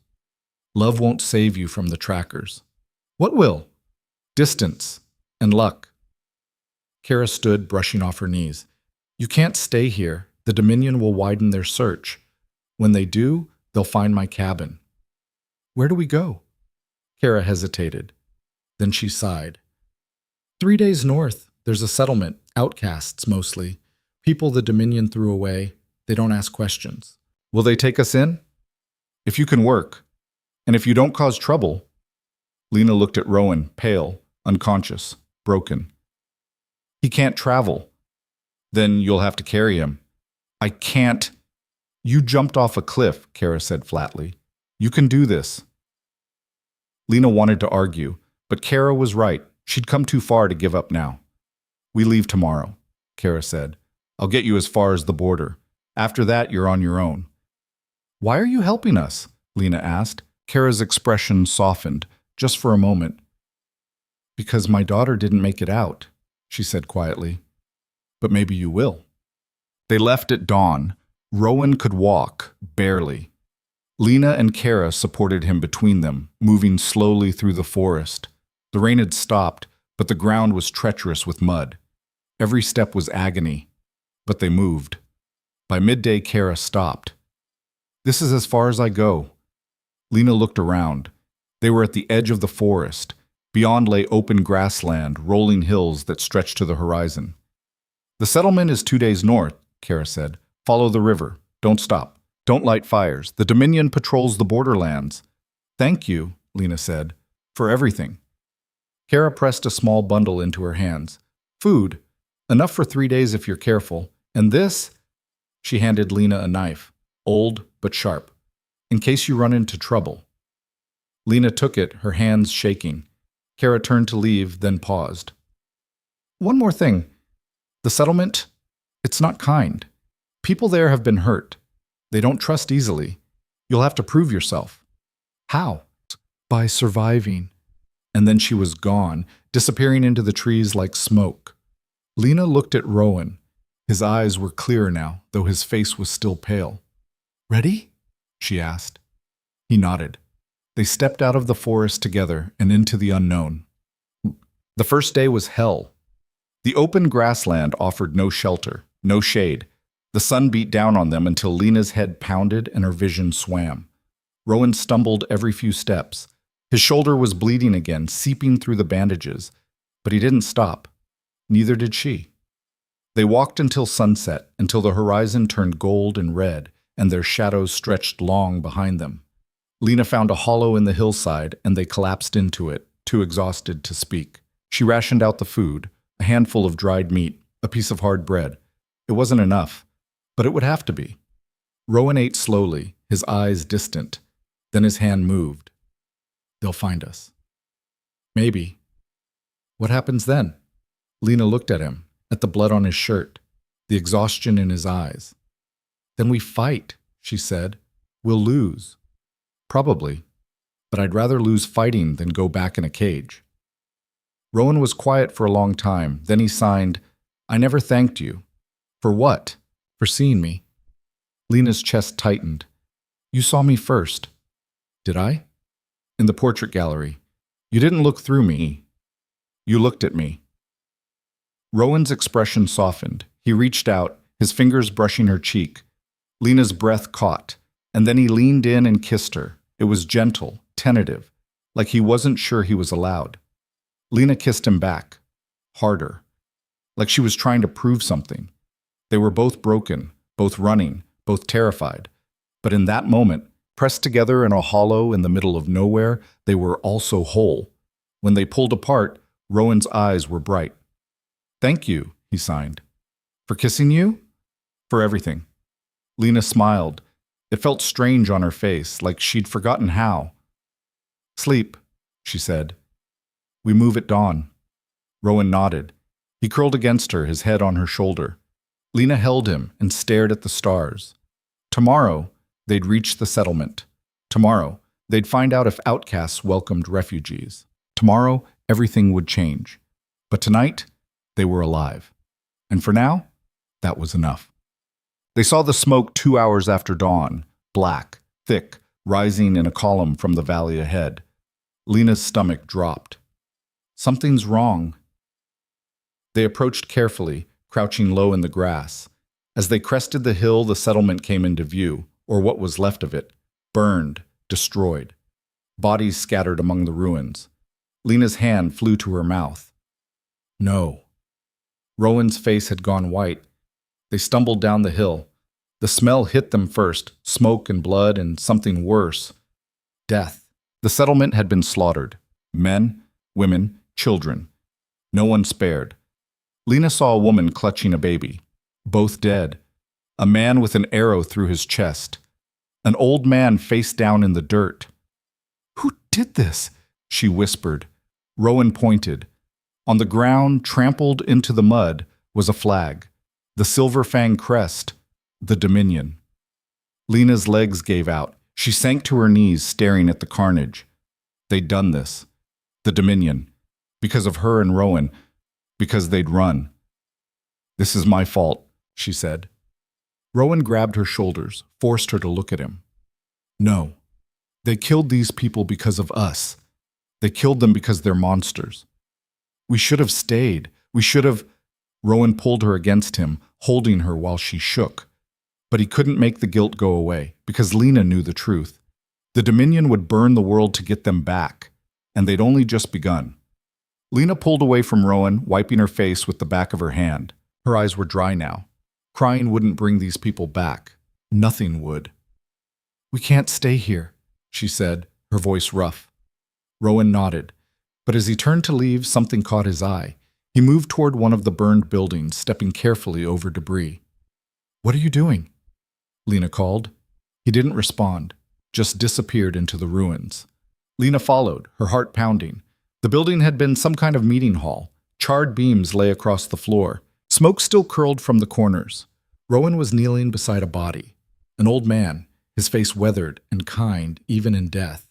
Love won't save you from the trackers. What will? Distance and luck. Kara stood, brushing off her knees. You can't stay here. The Dominion will widen their search. When they do, they'll find my cabin. Where do we go? Kara hesitated. Then she sighed. 3 days north, there's a settlement, outcasts mostly. People the Dominion threw away. They don't ask questions. Will they take us in? If you can work. And if you don't cause trouble. Lena looked at Rowan, pale, unconscious, broken. He can't travel. Then you'll have to carry him. I can't. You jumped off a cliff, Kara said flatly. You can do this. Lena wanted to argue, but Kara was right. She'd come too far to give up now. We leave tomorrow, Kara said. I'll get you as far as the border. After that, you're on your own. Why are you helping us? Lena asked. Kara's expression softened, just for a moment. Because my daughter didn't make it out, she said quietly. But maybe you will. They left at dawn. Rowan could walk, barely. Lena and Kara supported him between them, moving slowly through the forest. The rain had stopped, but the ground was treacherous with mud. Every step was agony, but they moved. By midday, Kara stopped. "This is as far as I go." Lena looked around. They were at the edge of the forest. Beyond lay open grassland, rolling hills that stretched to the horizon. "The settlement is 2 days north," Kara said. "Follow the river. Don't stop. Don't light fires. The Dominion patrols the borderlands." "Thank you," Lena said, "for everything." Kara pressed a small bundle into her hands. "Food. Enough for 3 days if you're careful. And this?" She handed Lena a knife, old but sharp, "in case you run into trouble." Lena took it, her hands shaking. Kara turned to leave, then paused. "One more thing. The settlement, it's not kind. People there have been hurt. They don't trust easily. You'll have to prove yourself." "How?" "By surviving." And then she was gone, disappearing into the trees like smoke. Lena looked at Rowan. His eyes were clear now, though his face was still pale. "Ready?" she asked. He nodded. They stepped out of the forest together and into the unknown. The first day was hell. The open grassland offered no shelter, no shade. The sun beat down on them until Lena's head pounded and her vision swam. Rowan stumbled every few steps. His shoulder was bleeding again, seeping through the bandages. But he didn't stop. Neither did she. They walked until sunset, until the horizon turned gold and red, and their shadows stretched long behind them. Lena found a hollow in the hillside, and they collapsed into it, too exhausted to speak. She rationed out the food, a handful of dried meat, a piece of hard bread. It wasn't enough, but it would have to be. Rowan ate slowly, his eyes distant. Then his hand moved. "They'll find us." "Maybe." "What happens then?" Lena looked at him, at the blood on his shirt, the exhaustion in his eyes. "Then we fight," she said. "We'll lose." "Probably, but I'd rather lose fighting than go back in a cage." Rowan was quiet for a long time. Then he signed, "I never thanked you." "For what?" "For seeing me." Lena's chest tightened. "You saw me first." "Did I?" "In the portrait gallery. You didn't look through me. You looked at me." Rowan's expression softened. He reached out, his fingers brushing her cheek. Lena's breath caught, and then he leaned in and kissed her. It was gentle, tentative, like he wasn't sure he was allowed. Lena kissed him back, harder, like she was trying to prove something. They were both broken, both running, both terrified. But in that moment, pressed together in a hollow in the middle of nowhere, they were also whole. When they pulled apart, Rowan's eyes were bright. "Thank you," he signed. "For kissing you?" "For everything." Lena smiled. It felt strange on her face, like she'd forgotten how. "Sleep," she said. "We move at dawn." Rowan nodded. He curled against her, his head on her shoulder. Lena held him and stared at the stars. Tomorrow, they'd reach the settlement. Tomorrow, they'd find out if outcasts welcomed refugees. Tomorrow, everything would change. But tonight, they were alive. And for now, that was enough. They saw the smoke 2 hours after dawn, black, thick, rising in a column from the valley ahead. Lena's stomach dropped. Something's wrong. They approached carefully, crouching low in the grass. As they crested the hill, the settlement came into view, or what was left of it, burned, destroyed. Bodies scattered among the ruins. Lena's hand flew to her mouth. No. Rowan's face had gone white. They stumbled down the hill. The smell hit them first, smoke and blood and something worse. Death. The settlement had been slaughtered. Men, women, children. No one spared. Lena saw a woman clutching a baby. Both dead. A man with an arrow through his chest. An old man face down in the dirt. "Who did this?" she whispered. Rowan pointed. On the ground, trampled into the mud, was a flag. The silver fang crest. The Dominion. Lena's legs gave out. She sank to her knees, staring at the carnage. They'd done this. The Dominion. Because of her and Rowan. Because they'd run. "This is my fault," she said. Rowan grabbed her shoulders, forced her to look at him. "No. They killed these people because of us. They killed them because they're monsters. We should have stayed. We should have. Rowan pulled her against him, holding her while she shook. But he couldn't make the guilt go away, because Lena knew the truth. The Dominion would burn the world to get them back, and they'd only just begun. Lena pulled away from Rowan, wiping her face with the back of her hand. Her eyes were dry now. Crying wouldn't bring these people back. Nothing would. "We can't stay here," she said, her voice rough. Rowan nodded, but as he turned to leave, something caught his eye. He moved toward one of the burned buildings, stepping carefully over debris. "What are you doing?" Lena called. He didn't respond, just disappeared into the ruins. Lena followed, her heart pounding. The building had been some kind of meeting hall. Charred beams lay across the floor. Smoke still curled from the corners. Rowan was kneeling beside a body. An old man, his face weathered and kind even in death.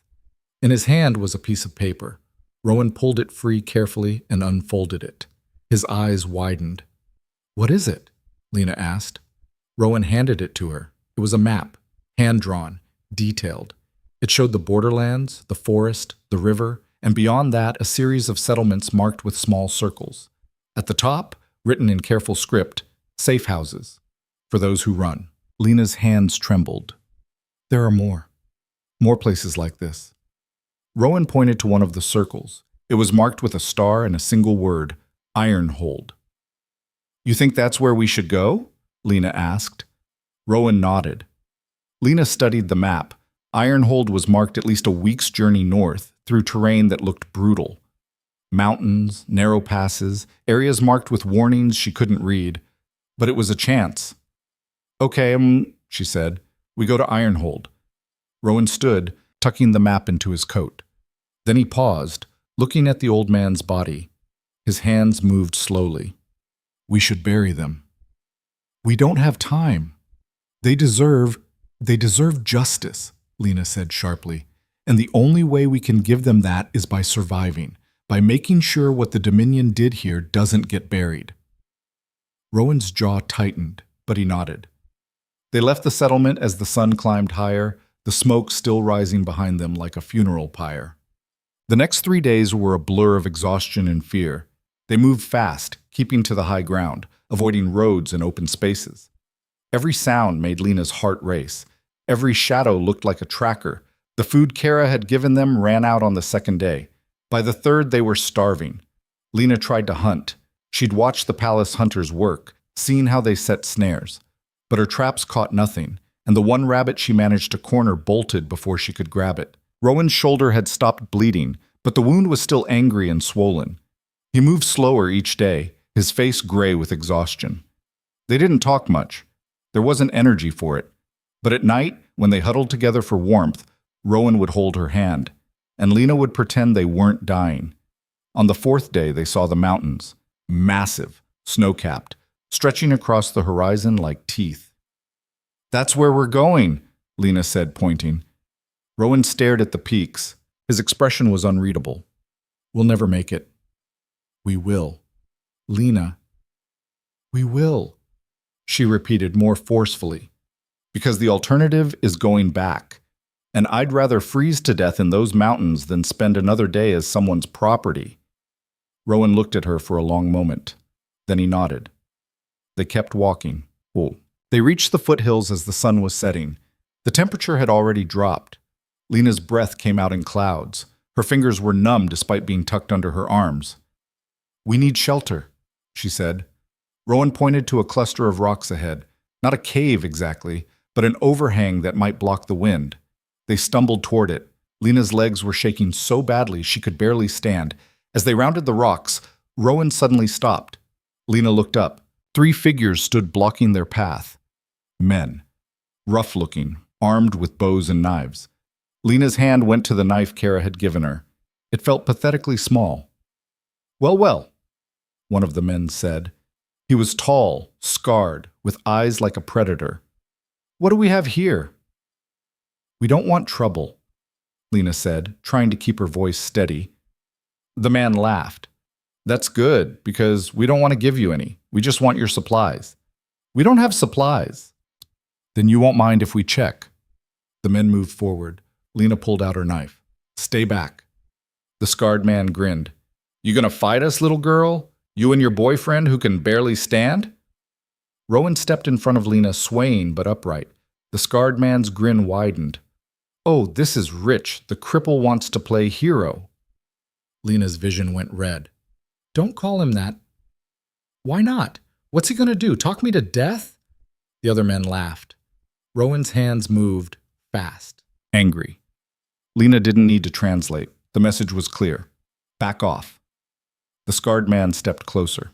In his hand was a piece of paper. Rowan pulled it free carefully and unfolded it. His eyes widened. "What is it?" Lena asked. Rowan handed it to her. It was a map, hand-drawn, detailed. It showed the borderlands, the forest, the river, and beyond that, a series of settlements marked with small circles. At the top, written in careful script, "Safe houses for those who run." Lena's hands trembled. "There are more. More places like this." Rowan pointed to one of the circles. It was marked with a star and a single word, Ironhold. "You think that's where we should go?" Lena asked. Rowan nodded. Lena studied the map. Ironhold was marked at least a week's journey north, through terrain that looked brutal. Mountains, narrow passes, areas marked with warnings she couldn't read. But it was a chance. "Okay, she said. "We go to Ironhold." Rowan stood, tucking the map into his coat. Then he paused, looking at the old man's body. His hands moved slowly. "We should bury them." "We don't have time. They deserve justice," Lena said sharply. "And the only way we can give them that is by surviving, by making sure what the Dominion did here doesn't get buried." Rowan's jaw tightened, but he nodded. They left the settlement as the sun climbed higher, the smoke still rising behind them like a funeral pyre. The next 3 days were a blur of exhaustion and fear. They moved fast, keeping to the high ground, avoiding roads and open spaces. Every sound made Lena's heart race. Every shadow looked like a tracker. The food Kara had given them ran out on the second day. By the third, they were starving. Lena tried to hunt. She'd watched the palace hunters work, seen how they set snares. But her traps caught nothing, and the one rabbit she managed to corner bolted before she could grab it. Rowan's shoulder had stopped bleeding, but the wound was still angry and swollen. He moved slower each day, his face gray with exhaustion. They didn't talk much. There wasn't energy for it. But at night, when they huddled together for warmth, Rowan would hold her hand, and Lena would pretend they weren't dying. On the fourth day, they saw the mountains, massive, snow-capped, stretching across the horizon like teeth. "That's where we're going," Lena said, pointing. Rowan stared at the peaks. His expression was unreadable. "We'll never make it." "We will." "Lena." "We will," she repeated more forcefully. "Because the alternative is going back. And I'd rather freeze to death in those mountains than spend another day as someone's property." Rowan looked at her for a long moment. Then he nodded. They kept walking. They reached the foothills as the sun was setting. The temperature had already dropped. Lena's breath came out in clouds. Her fingers were numb despite being tucked under her arms. "We need shelter," she said. Rowan pointed to a cluster of rocks ahead. Not a cave exactly, but an overhang that might block the wind. They stumbled toward it. Lena's legs were shaking so badly she could barely stand. As they rounded the rocks, Rowan suddenly stopped. Lena looked up. 3 figures stood blocking their path. Men. Rough-looking, armed with bows and knives. Lena's hand went to the knife Kara had given her. It felt pathetically small. "Well, well," one of the men said. He was tall, scarred, with eyes like a predator. "What do we have here?" "We don't want trouble," Lena said, trying to keep her voice steady. The man laughed. "That's good, because we don't want to give you any. We just want your supplies." "We don't have supplies." "Then you won't mind if we check." The men moved forward. Lena pulled out her knife. "Stay back." The scarred man grinned. You gonna fight us, little girl? You and your boyfriend who can barely stand? Rowan stepped in front of Lena, swaying but upright. The scarred man's grin widened. Oh, this is rich. The cripple wants to play hero. Lena's vision went red. Don't call him that. Why not? What's he gonna do? Talk me to death? The other men laughed. Rowan's hands moved, fast, angry. Lena didn't need to translate. The message was clear. Back off. The scarred man stepped closer.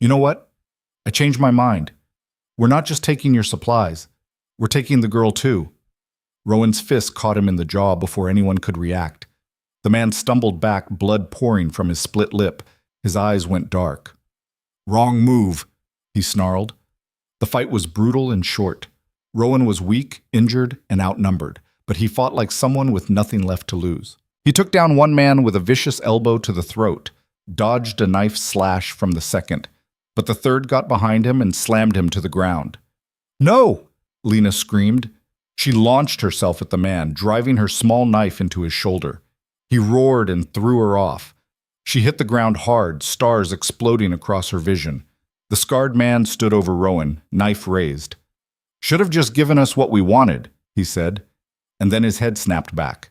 You know what? I changed my mind. We're not just taking your supplies. We're taking the girl too. Rowan's fist caught him in the jaw before anyone could react. The man stumbled back, blood pouring from his split lip. His eyes went dark. Wrong move, he snarled. The fight was brutal and short. Rowan was weak, injured, and outnumbered, but he fought like someone with nothing left to lose. He took down one man with a vicious elbow to the throat, dodged a knife slash from the second, but the third got behind him and slammed him to the ground. No! Lena screamed. She launched herself at the man, driving her small knife into his shoulder. He roared and threw her off. She hit the ground hard, stars exploding across her vision. The scarred man stood over Rowan, knife raised. Should have just given us what we wanted, he said, and then his head snapped back.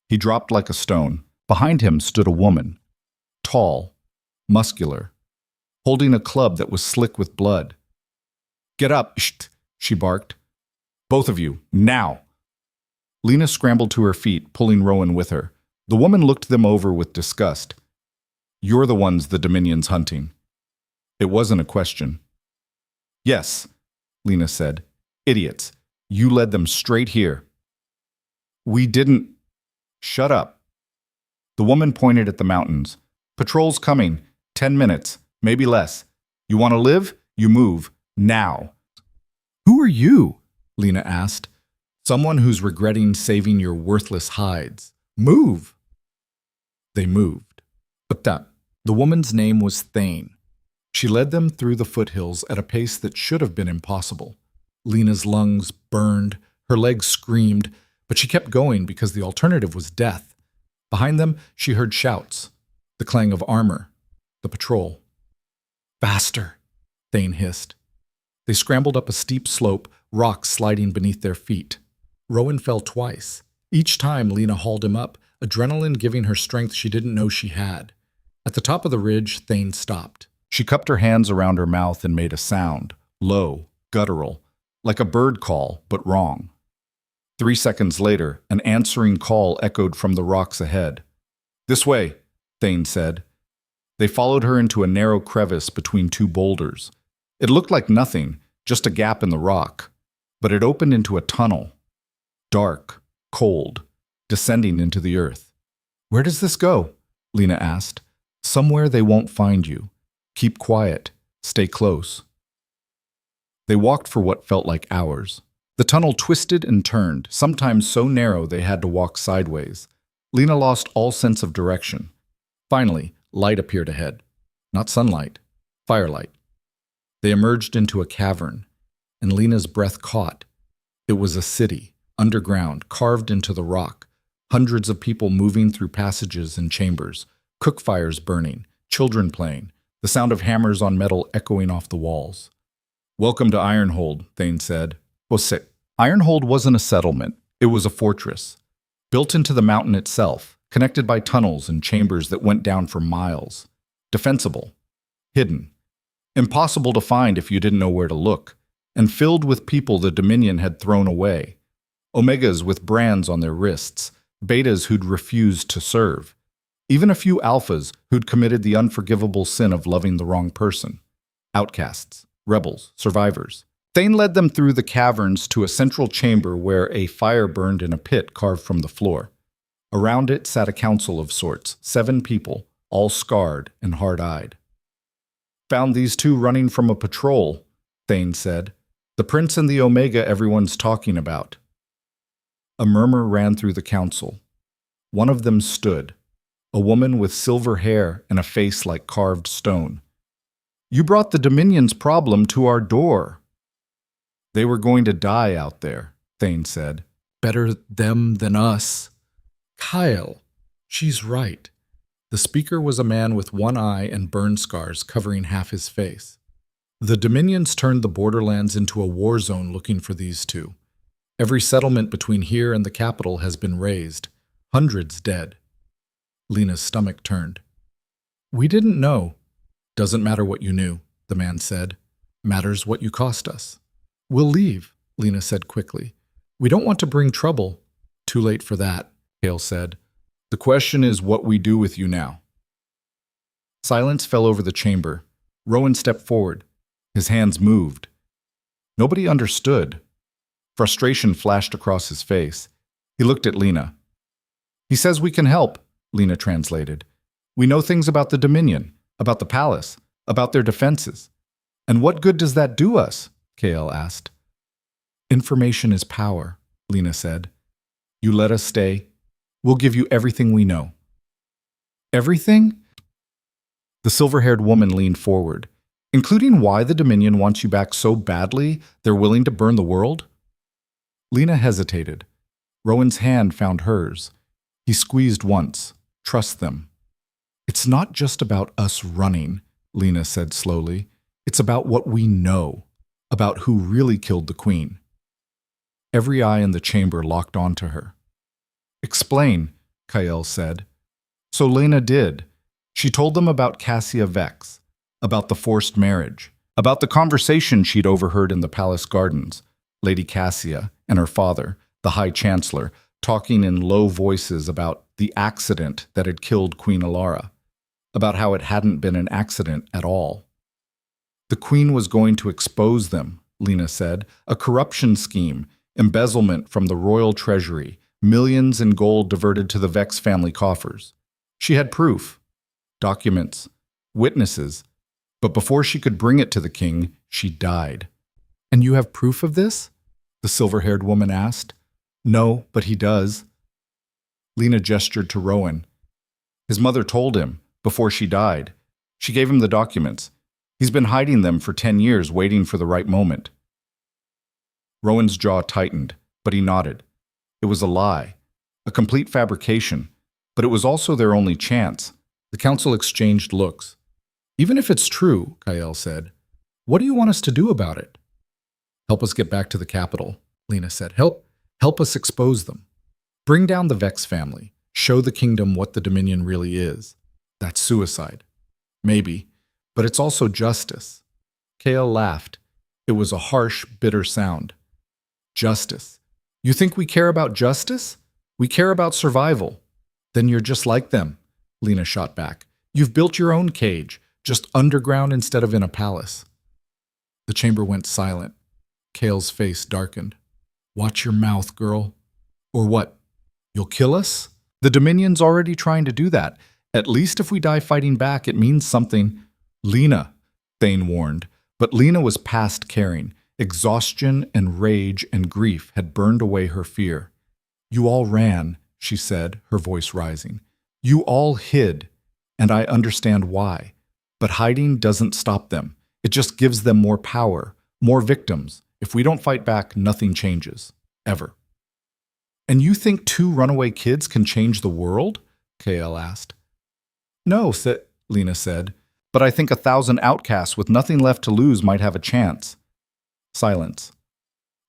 He dropped like a stone. Behind him stood a woman, tall, muscular, holding a club that was slick with blood. Get up, she barked. Both of you, now! Lena scrambled to her feet, pulling Rowan with her. The woman looked them over with disgust. You're the ones the Dominion's hunting. It wasn't a question. Yes, Lena said. Idiots. You led them straight here. We didn't. Shut up. The woman pointed at the mountains. Patrol's coming. 10 minutes, maybe less. You want to live? You move. Now. Who are you? Lena asked. Someone who's regretting saving your worthless hides. Move. They moved. But the woman's name was Thane. She led them through the foothills at a pace that should have been impossible. Lena's lungs burned, her legs screamed, but she kept going because the alternative was death. Behind them, she heard shouts, the clang of armor, the patrol. Faster, Thane hissed. They scrambled up a steep slope, rocks sliding beneath their feet. Rowan fell twice. Each time Lena hauled him up, adrenaline giving her strength she didn't know she had. At the top of the ridge, Thane stopped. She cupped her hands around her mouth and made a sound, low, guttural, like a bird call, but wrong. 3 seconds later, an answering call echoed from the rocks ahead. This way, Thane said. They followed her into a narrow crevice between two boulders. It looked like nothing, just a gap in the rock, but it opened into a tunnel. Dark, cold, descending into the earth. Where does this go? Lena asked. Somewhere they won't find you. Keep quiet. Stay close. They walked for what felt like hours. The tunnel twisted and turned, sometimes so narrow they had to walk sideways. Lena lost all sense of direction. Finally, light appeared ahead. Not sunlight, firelight. They emerged into a cavern, and Lena's breath caught. It was a city, underground, carved into the rock. Hundreds of people moving through passages and chambers, cook fires burning, children playing, the sound of hammers on metal echoing off the walls. Welcome to Ironhold, Thane said. Ironhold wasn't a settlement, it was a fortress. Built into the mountain itself, connected by tunnels and chambers that went down for miles. Defensible. Hidden. Impossible to find if you didn't know where to look. And filled with people the Dominion had thrown away. Omegas with brands on their wrists. Betas who'd refused to serve. Even a few alphas who'd committed the unforgivable sin of loving the wrong person. Outcasts, rebels, survivors. Thane led them through the caverns to a central chamber where a fire burned in a pit carved from the floor. Around it sat a council of sorts, 7 people, all scarred and hard-eyed. Found these two running from a patrol, Thane said. The prince and the Omega everyone's talking about. A murmur ran through the council. One of them stood, a woman with silver hair and a face like carved stone. You brought the Dominion's problem to our door. They were going to die out there, Thane said. Better them than us. Kyle, She's right. The speaker was a man with one eye and burn scars covering half his face. The Dominions turned the borderlands into a war zone looking for these two. Every settlement between here and the capital has been razed. Hundreds dead. Lena's stomach turned. We didn't know. Doesn't matter what you knew, the man said. Matters what you cost us. We'll leave, Lena said quickly. We don't want to bring trouble. Too late for that, Hale said. The question is what we do with you now. Silence fell over the chamber. Rowan stepped forward. His hands moved. Nobody understood. Frustration flashed across his face. He looked at Lena. He says we can help, Lena translated. We know things about the Dominion, about the palace, about their defenses. And what good does that do us? Kael asked. Information is power, Lena said. You let us stay. We'll give you everything we know. Everything? The silver-haired woman leaned forward. Including why the Dominion wants you back so badly they're willing to burn the world? Lena hesitated. Rowan's hand found hers. He squeezed once. Trust them. It's not just about us running, Lena said slowly. It's about what we know, about who really killed the Queen. Every eye in the chamber locked onto her. Explain, Kael said. So Lena did. She told them about Cassia Vex, about the forced marriage, about the conversation she'd overheard in the palace gardens, Lady Cassia and her father, the High Chancellor, talking in low voices about the accident that had killed Queen Alara, about how it hadn't been an accident at all. The Queen was going to expose them, Lena said, a corruption scheme, embezzlement from the royal treasury, millions in gold diverted to the Vex family coffers. She had proof, documents, witnesses, but before she could bring it to the king, she died. And you have proof of this? The silver-haired woman asked. No, but he does. Lena gestured to Rowan. His mother told him, before she died. She gave him the documents. He's been hiding them for 10 years, waiting for the right moment. Rowan's jaw tightened, but he nodded. It was a lie, a complete fabrication, but it was also their only chance. The council exchanged looks. Even if it's true, Kael said, what do you want us to do about it? Help us get back to the capital, Lena said. Help us expose them. Bring down the Vex family. Show the kingdom what the Dominion really is. That's suicide. Maybe, but it's also justice. Kael laughed. It was a harsh, bitter sound. Justice. You think we care about justice? We care about survival. Then you're just like them, Lena shot back. You've built your own cage, just underground instead of in a palace. The chamber went silent. Kael's face darkened. Watch your mouth, girl. Or what? You'll kill us? The Dominion's already trying to do that. At least if we die fighting back, it means something. Lena, Thane warned. But Lena was past caring. Exhaustion and rage and grief had burned away her fear. You all ran, she said, her voice rising. You all hid, and I understand why. But hiding doesn't stop them. It just gives them more power, more victims. If we don't fight back, nothing changes. Ever. And you think 2 runaway kids can change the world? Kael asked. No, Lena said. But I think 1,000 outcasts with nothing left to lose might have a chance. Silence.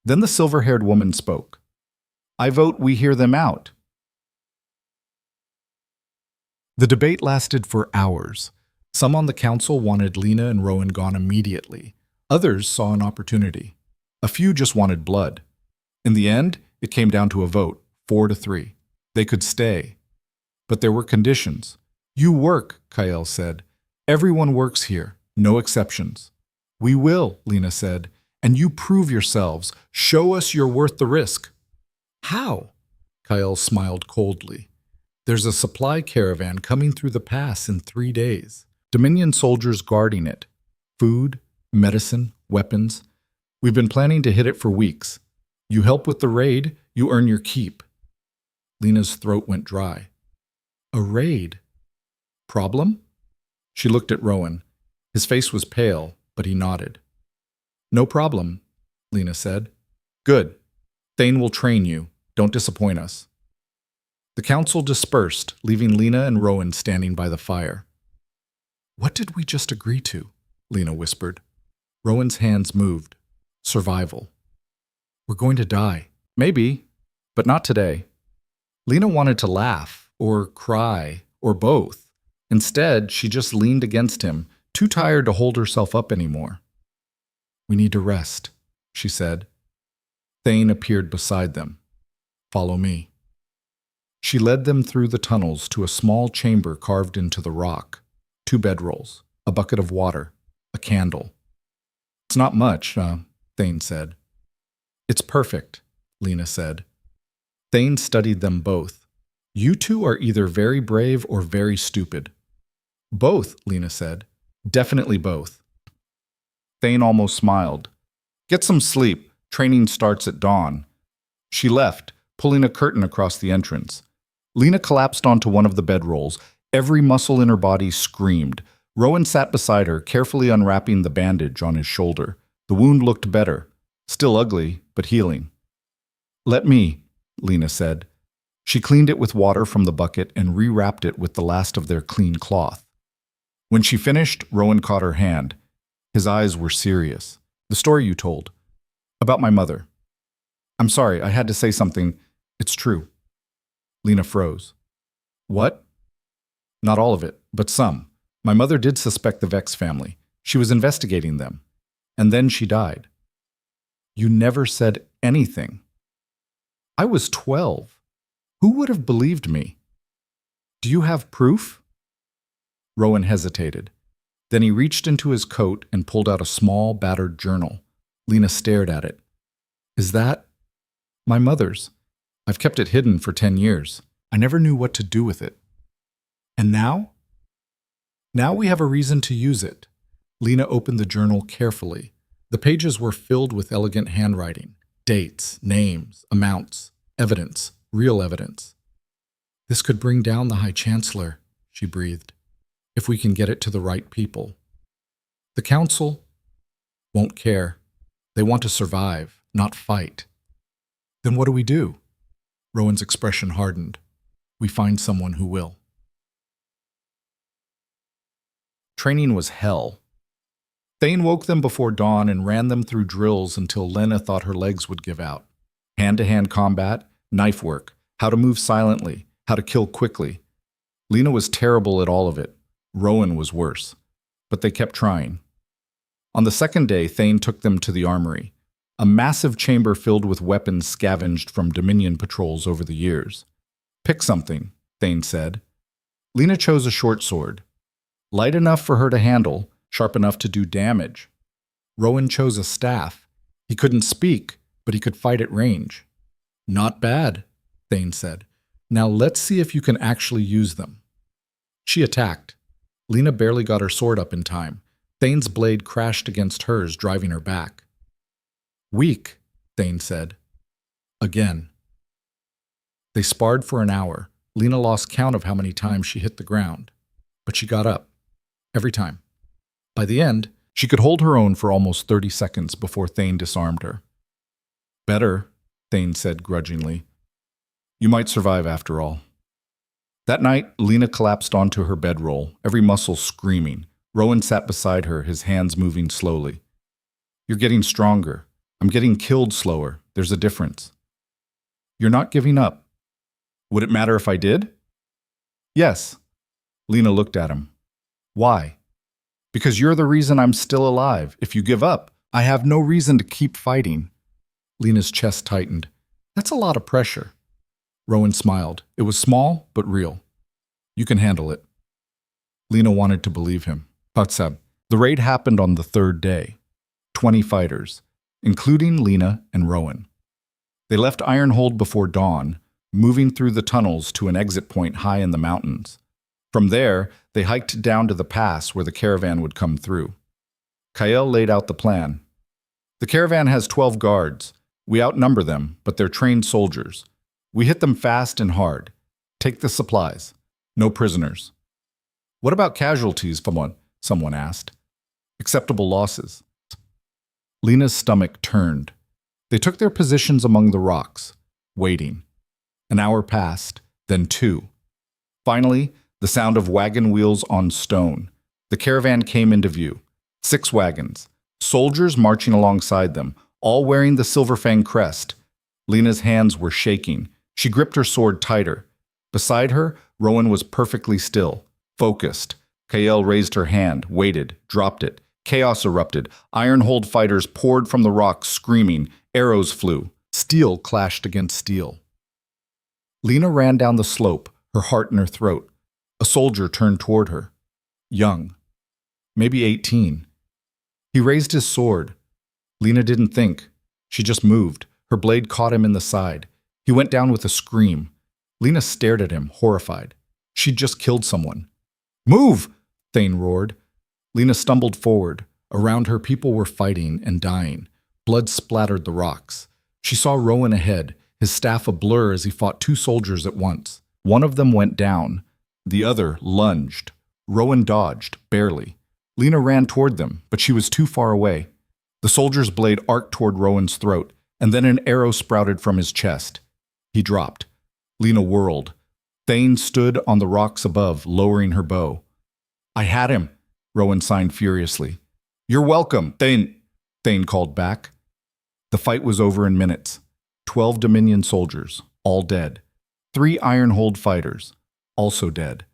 Then the silver-haired woman spoke. I vote we hear them out. The debate lasted for hours. Some on the council wanted Lena and Rowan gone immediately. Others saw an opportunity. A few just wanted blood. In the end, it came down to a vote, 4-3. They could stay. But there were conditions. You work, Kael said. Everyone works here, no exceptions. We will, Lena said. And you prove yourselves. Show us you're worth the risk. How? Kael smiled coldly. There's a supply caravan coming through the pass in 3 days. Dominion soldiers guarding it. Food, medicine, weapons. We've been planning to hit it for weeks. You help with the raid, you earn your keep. Lena's throat went dry. A raid? Problem? She looked at Rowan. His face was pale, but he nodded. No problem, Lena said. Good. Thane will train you. Don't disappoint us. The council dispersed, leaving Lena and Rowan standing by the fire. "What did we just agree to?" Lena whispered. Rowan's hands moved. Survival. "We're going to die." "Maybe, but not today." Lena wanted to laugh, or cry, or both. Instead, she just leaned against him, too tired to hold herself up anymore. "We need to rest," she said. Thane appeared beside them. "Follow me." She led them through the tunnels to a small chamber carved into the rock. 2 bedrolls, a bucket of water, a candle. "It's not much," Thane said. "It's perfect," Lena said. Thane studied them both. "You two are either very brave or very stupid." "Both," Lena said. "Definitely both." Thane almost smiled. "Get some sleep. Training starts at dawn." She left, pulling a curtain across the entrance. Lena collapsed onto one of the bedrolls. Every muscle in her body screamed. Rowan sat beside her, carefully unwrapping the bandage on his shoulder. The wound looked better. Still ugly, but healing. "Let me," Lena said. She cleaned it with water from the bucket and rewrapped it with the last of their clean cloth. When she finished, Rowan caught her hand. His eyes were serious. "The story you told. About my mother. I'm sorry, I had to say something. It's true." Lena froze. "What?" "Not all of it, but some. My mother did suspect the Vex family. She was investigating them. And then she died." "You never said anything." "I was 12. Who would have believed me?" "Do you have proof?" Rowan hesitated. Then he reached into his coat and pulled out a small, battered journal. Lena stared at it. "Is that—" "My mother's. I've kept it hidden for 10 years. I never knew what to do with it." "And now?" "Now we have a reason to use it." Lena opened the journal carefully. The pages were filled with elegant handwriting. Dates, names, amounts, evidence, real evidence. "This could bring down the High Chancellor," she breathed, "if we can get it to the right people. The Council won't care. They want to survive, not fight." "Then what do we do?" Rowan's expression hardened. "We find someone who will." Training was hell. Thane woke them before dawn and ran them through drills until Lena thought her legs would give out. Hand-to-hand combat, knife work, how to move silently, how to kill quickly. Lena was terrible at all of it. Rowan was worse. But they kept trying. On the second day, Thane took them to the armory, a massive chamber filled with weapons scavenged from Dominion patrols over the years. "Pick something," Thane said. Lena chose a short sword. Light enough for her to handle, sharp enough to do damage. Rowan chose a staff. He couldn't speak, but he could fight at range. "Not bad," Thane said. "Now let's see if you can actually use them." She attacked. Lena barely got her sword up in time. Thane's blade crashed against hers, driving her back. "Weak," Thane said. Again. They sparred for an hour. Lena lost count of how many times she hit the ground. But she got up. Every time. By the end, she could hold her own for almost 30 seconds before Thane disarmed her. "Better," Thane said grudgingly. "You might survive after all." That night, Lena collapsed onto her bedroll, every muscle screaming. Rowan sat beside her, his hands moving slowly. "You're getting stronger. I'm getting killed slower. There's a difference." "You're not giving up." "Would it matter if I did?" "Yes." Lena looked at him. "Why?" "Because you're the reason I'm still alive. If you give up, I have no reason to keep fighting." Lena's chest tightened. "That's a lot of pressure." Rowan smiled. It was small, but real. "You can handle it." Lena wanted to believe him. Patsab. The raid happened on the 3rd day. 20 fighters, including Lena and Rowan. They left Ironhold before dawn, moving through the tunnels to an exit point high in the mountains. From there, they hiked down to the pass where the caravan would come through. Kael laid out the plan. "The caravan has 12 guards. We outnumber them, but they're trained soldiers. We hit them fast and hard. Take the supplies. No prisoners." "What about casualties?" someone asked. "Acceptable losses." Lena's stomach turned. They took their positions among the rocks, waiting. An hour passed. then 2. Finally, the sound of wagon wheels on stone. The caravan came into view. 6 wagons, soldiers marching alongside them, all wearing the Silver Fang crest. Lena's hands were shaking. She gripped her sword tighter. Beside her, Rowan was perfectly still, focused. Kael raised her hand, waited, dropped it. Chaos erupted. Ironhold fighters poured from the rocks, screaming. Arrows flew. Steel clashed against steel. Lena ran down the slope, her heart in her throat. A soldier turned toward her. Young. Maybe 18. He raised his sword. Lena didn't think. She just moved. Her blade caught him in the side. He went down with a scream. Lena stared at him, horrified. She'd just killed someone. "Move!" Thane roared. Lena stumbled forward. Around her, people were fighting and dying. Blood splattered the rocks. She saw Rowan ahead, his staff a blur as he fought 2 soldiers at once. One of them went down. The other lunged. Rowan dodged, barely. Lena ran toward them, but she was too far away. The soldier's blade arced toward Rowan's throat, and then an arrow sprouted from his chest. He dropped. Lena whirled. Thane stood on the rocks above, lowering her bow. "I had him," Rowan signed furiously. "You're welcome, Thane called back. The fight was over in minutes. 12 Dominion soldiers, all dead. 3 Ironhold fighters, also dead.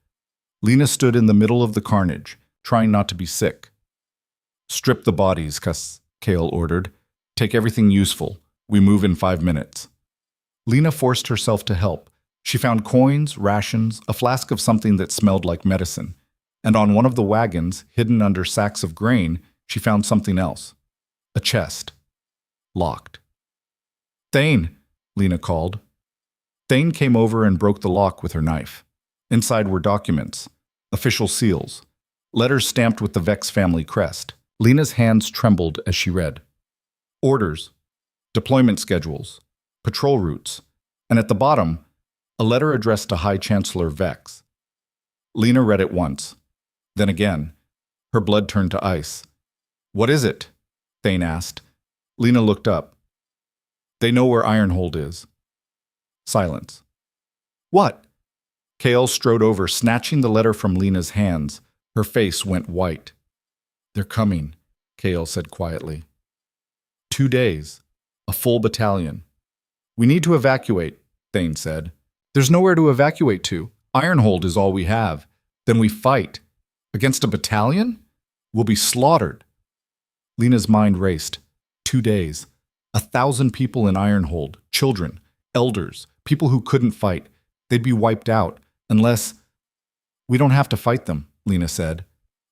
Lena stood in the middle of the carnage, trying not to be sick. "Strip the bodies, Kael ordered. "Take everything useful. We move in 5 minutes." Lena forced herself to help. She found coins, rations, a flask of something that smelled like medicine. And on one of the wagons, hidden under sacks of grain, she found something else. A chest. Locked. "Thane!" Lena called. Thane came over and broke the lock with her knife. Inside were documents, official seals, letters stamped with the Vex family crest. Lena's hands trembled as she read. Orders, deployment schedules, patrol routes, and at the bottom, a letter addressed to High Chancellor Vex. Lena read it once, then again. Her blood turned to ice. "What is it?" Thane asked. Lena looked up. "They know where Ironhold is." Silence. "What?" Kael strode over, snatching the letter from Lena's hands. Her face went white. "They're coming," Kael said quietly. 2 days. A full battalion. "We need to evacuate," Thane said. "There's nowhere to evacuate to. Ironhold is all we have. Then we fight. Against a battalion? We'll be slaughtered." Lena's mind raced. 2 days. 1,000 people in Ironhold. Children, elders, people who couldn't fight. They'd be wiped out, unless... "We don't have to fight them," Lena said.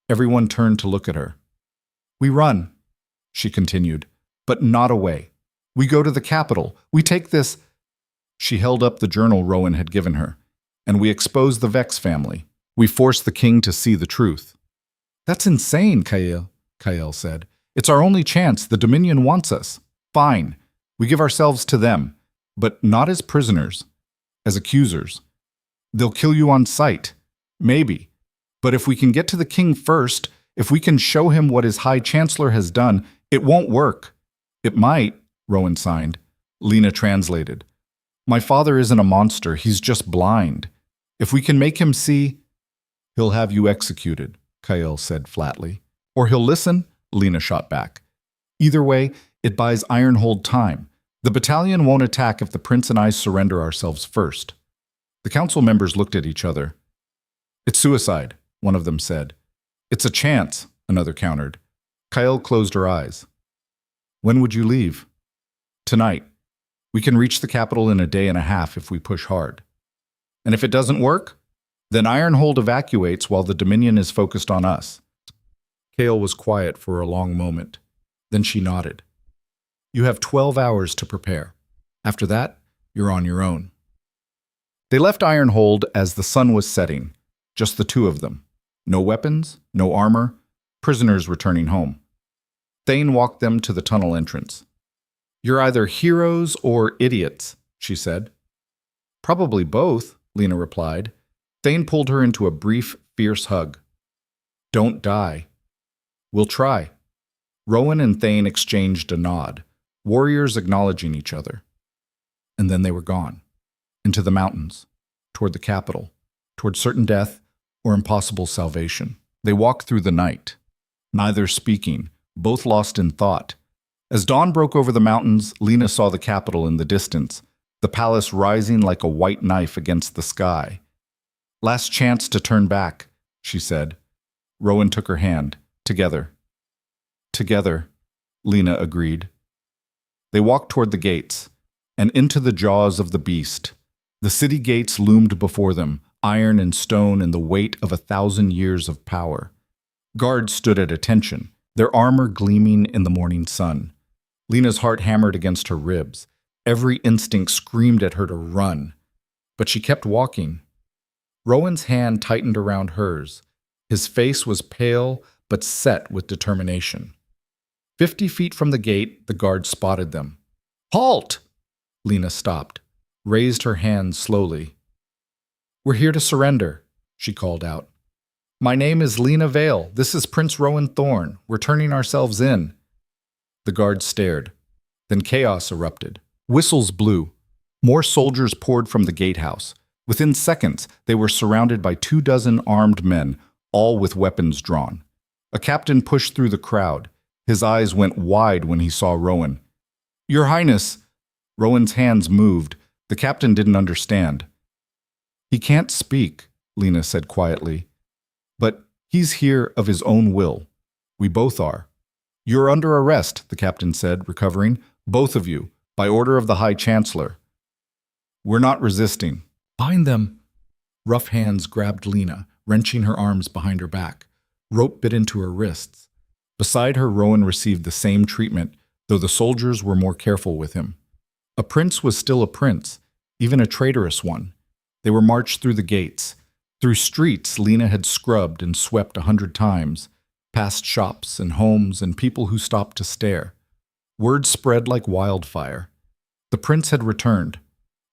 Everyone turned to look at her. "We run," she continued, "but not away. We go to the capital. We take this..." She held up the journal Rowan had given her. "And we expose the Vex family. We force the king to see the truth." "That's insane," Kael said. "It's our only chance. The Dominion wants us. Fine. We give ourselves to them, but not as prisoners, as accusers. They'll kill you on sight. Maybe. But if we can get to the king first, if we can show him what his High Chancellor has done, it won't work." "It might," Rowan signed. Lena translated. "My father isn't a monster. He's just blind. If we can make him see..." "He'll have you executed," Kael said flatly. "Or he'll listen," Lena shot back. "Either way, it buys Ironhold time. The battalion won't attack if the prince and I surrender ourselves first." The council members looked at each other. "It's suicide," one of them said. "It's a chance," another countered. Kael closed her eyes. "When would you leave?" "Tonight. We can reach the capital in a day and a half if we push hard." "And if it doesn't work? Then Ironhold evacuates while the Dominion is focused on us." Kael was quiet for a long moment. Then she nodded. "You have 12 hours to prepare. After that, you're on your own." They left Ironhold as the sun was setting, just the 2 of them. No weapons, no armor, prisoners returning home. Thane walked them to the tunnel entrance. "You're either heroes or idiots," she said. "Probably both," Lena replied. Thane pulled her into a brief, fierce hug. "Don't die." "We'll try." Rowan and Thane exchanged a nod, warriors acknowledging each other. And then they were gone, into the mountains, toward the capital, toward certain death or impossible salvation. They walked through the night, neither speaking, both lost in thought. As dawn broke over the mountains, Lena saw the capital in the distance, the palace rising like a white knife against the sky. "Last chance to turn back," she said. Rowan took her hand. "Together." "Together," Lena agreed. They walked toward the gates, and into the jaws of the beast. The city gates loomed before them, iron and stone and the weight of 1,000 years of power. Guards stood at attention, their armor gleaming in the morning sun. Lena's heart hammered against her ribs. Every instinct screamed at her to run. But she kept walking. Rowan's hand tightened around hers. His face was pale but set with determination. 50 feet from the gate, the guard spotted them. "Halt!" Lena stopped, raised her hand slowly. "We're here to surrender," she called out. "My name is Lena Vale. This is Prince Rowan Thorne. We're turning ourselves in." The guard stared. Then chaos erupted. Whistles blew. More soldiers poured from the gatehouse. Within seconds, they were surrounded by 24 armed men, all with weapons drawn. A captain pushed through the crowd. His eyes went wide when he saw Rowan. "Your Highness!" Rowan's hands moved. The captain didn't understand. "He can't speak," Lena said quietly. "But he's here of his own will. We both are." "You're under arrest," the captain said, recovering. "Both of you, by order of the High Chancellor." "We're not resisting." "Bind them." Rough hands grabbed Lena, wrenching her arms behind her back. Rope bit into her wrists. Beside her, Rowan received the same treatment, though the soldiers were more careful with him. A prince was still a prince, even a traitorous one. They were marched through the gates. Through streets Lena had scrubbed and swept 100 times, past shops and homes and people who stopped to stare. Word spread like wildfire. The prince had returned.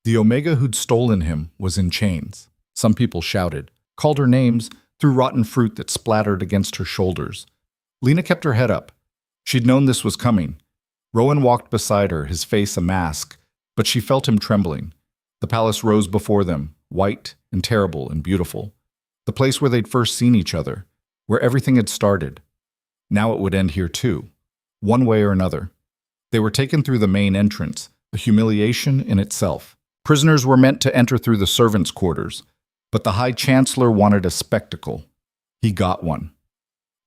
The Omega who'd stolen him was in chains. Some people shouted, called her names, threw rotten fruit that splattered against her shoulders. Lena kept her head up. She'd known this was coming. Rowan walked beside her, his face a mask, but she felt him trembling. The palace rose before them, white and terrible and beautiful. The place where they'd first seen each other, where everything had started. Now it would end here too, one way or another. They were taken through the main entrance, a humiliation in itself. Prisoners were meant to enter through the servants' quarters, but the High Chancellor wanted a spectacle. He got one.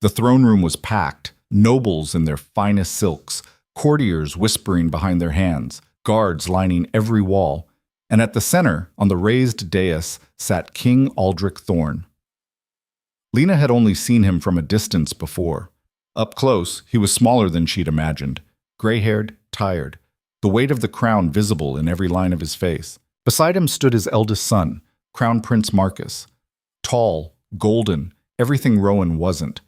The throne room was packed, nobles in their finest silks, courtiers whispering behind their hands, guards lining every wall, and at the center, on the raised dais, sat King Aldrich Thorne. Lena had only seen him from a distance before. Up close, he was smaller than she'd imagined, gray-haired, tired, the weight of the crown visible in every line of his face. Beside him stood his eldest son, Crown Prince Marcus, tall, golden, everything Rowan wasn't.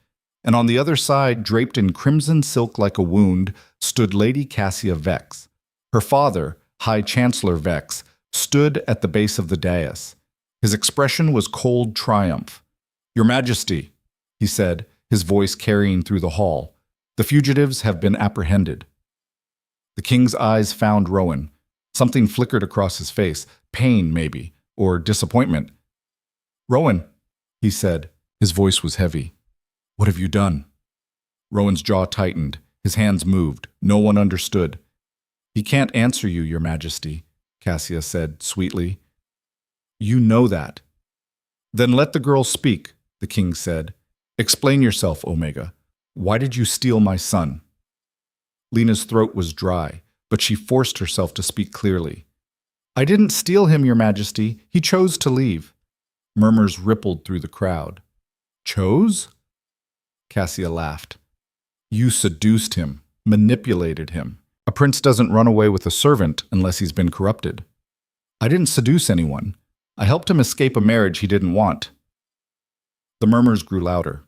And on the other side, draped in crimson silk like a wound, stood Lady Cassia Vex. Her father, High Chancellor Vex, stood at the base of the dais. His expression was cold triumph. "Your Majesty," he said, his voice carrying through the hall, "the fugitives have been apprehended." The king's eyes found Rowan. Something flickered across his face, pain maybe, or disappointment. "Rowan," he said, his voice was heavy. "What have you done?" Rowan's jaw tightened, his hands moved. No one understood. "He can't answer you, Your Majesty," Cassia said sweetly. "You know that." "Then let the girl speak," the king said. "Explain yourself, Omega. Why did you steal my son?" Lena's throat was dry, but she forced herself to speak clearly. "I didn't steal him, Your Majesty. He chose to leave." Murmurs rippled through the crowd. "Chose?" Cassia laughed. "You seduced him, manipulated him. A prince doesn't run away with a servant unless he's been corrupted." "I didn't seduce anyone. I helped him escape a marriage he didn't want." The murmurs grew louder.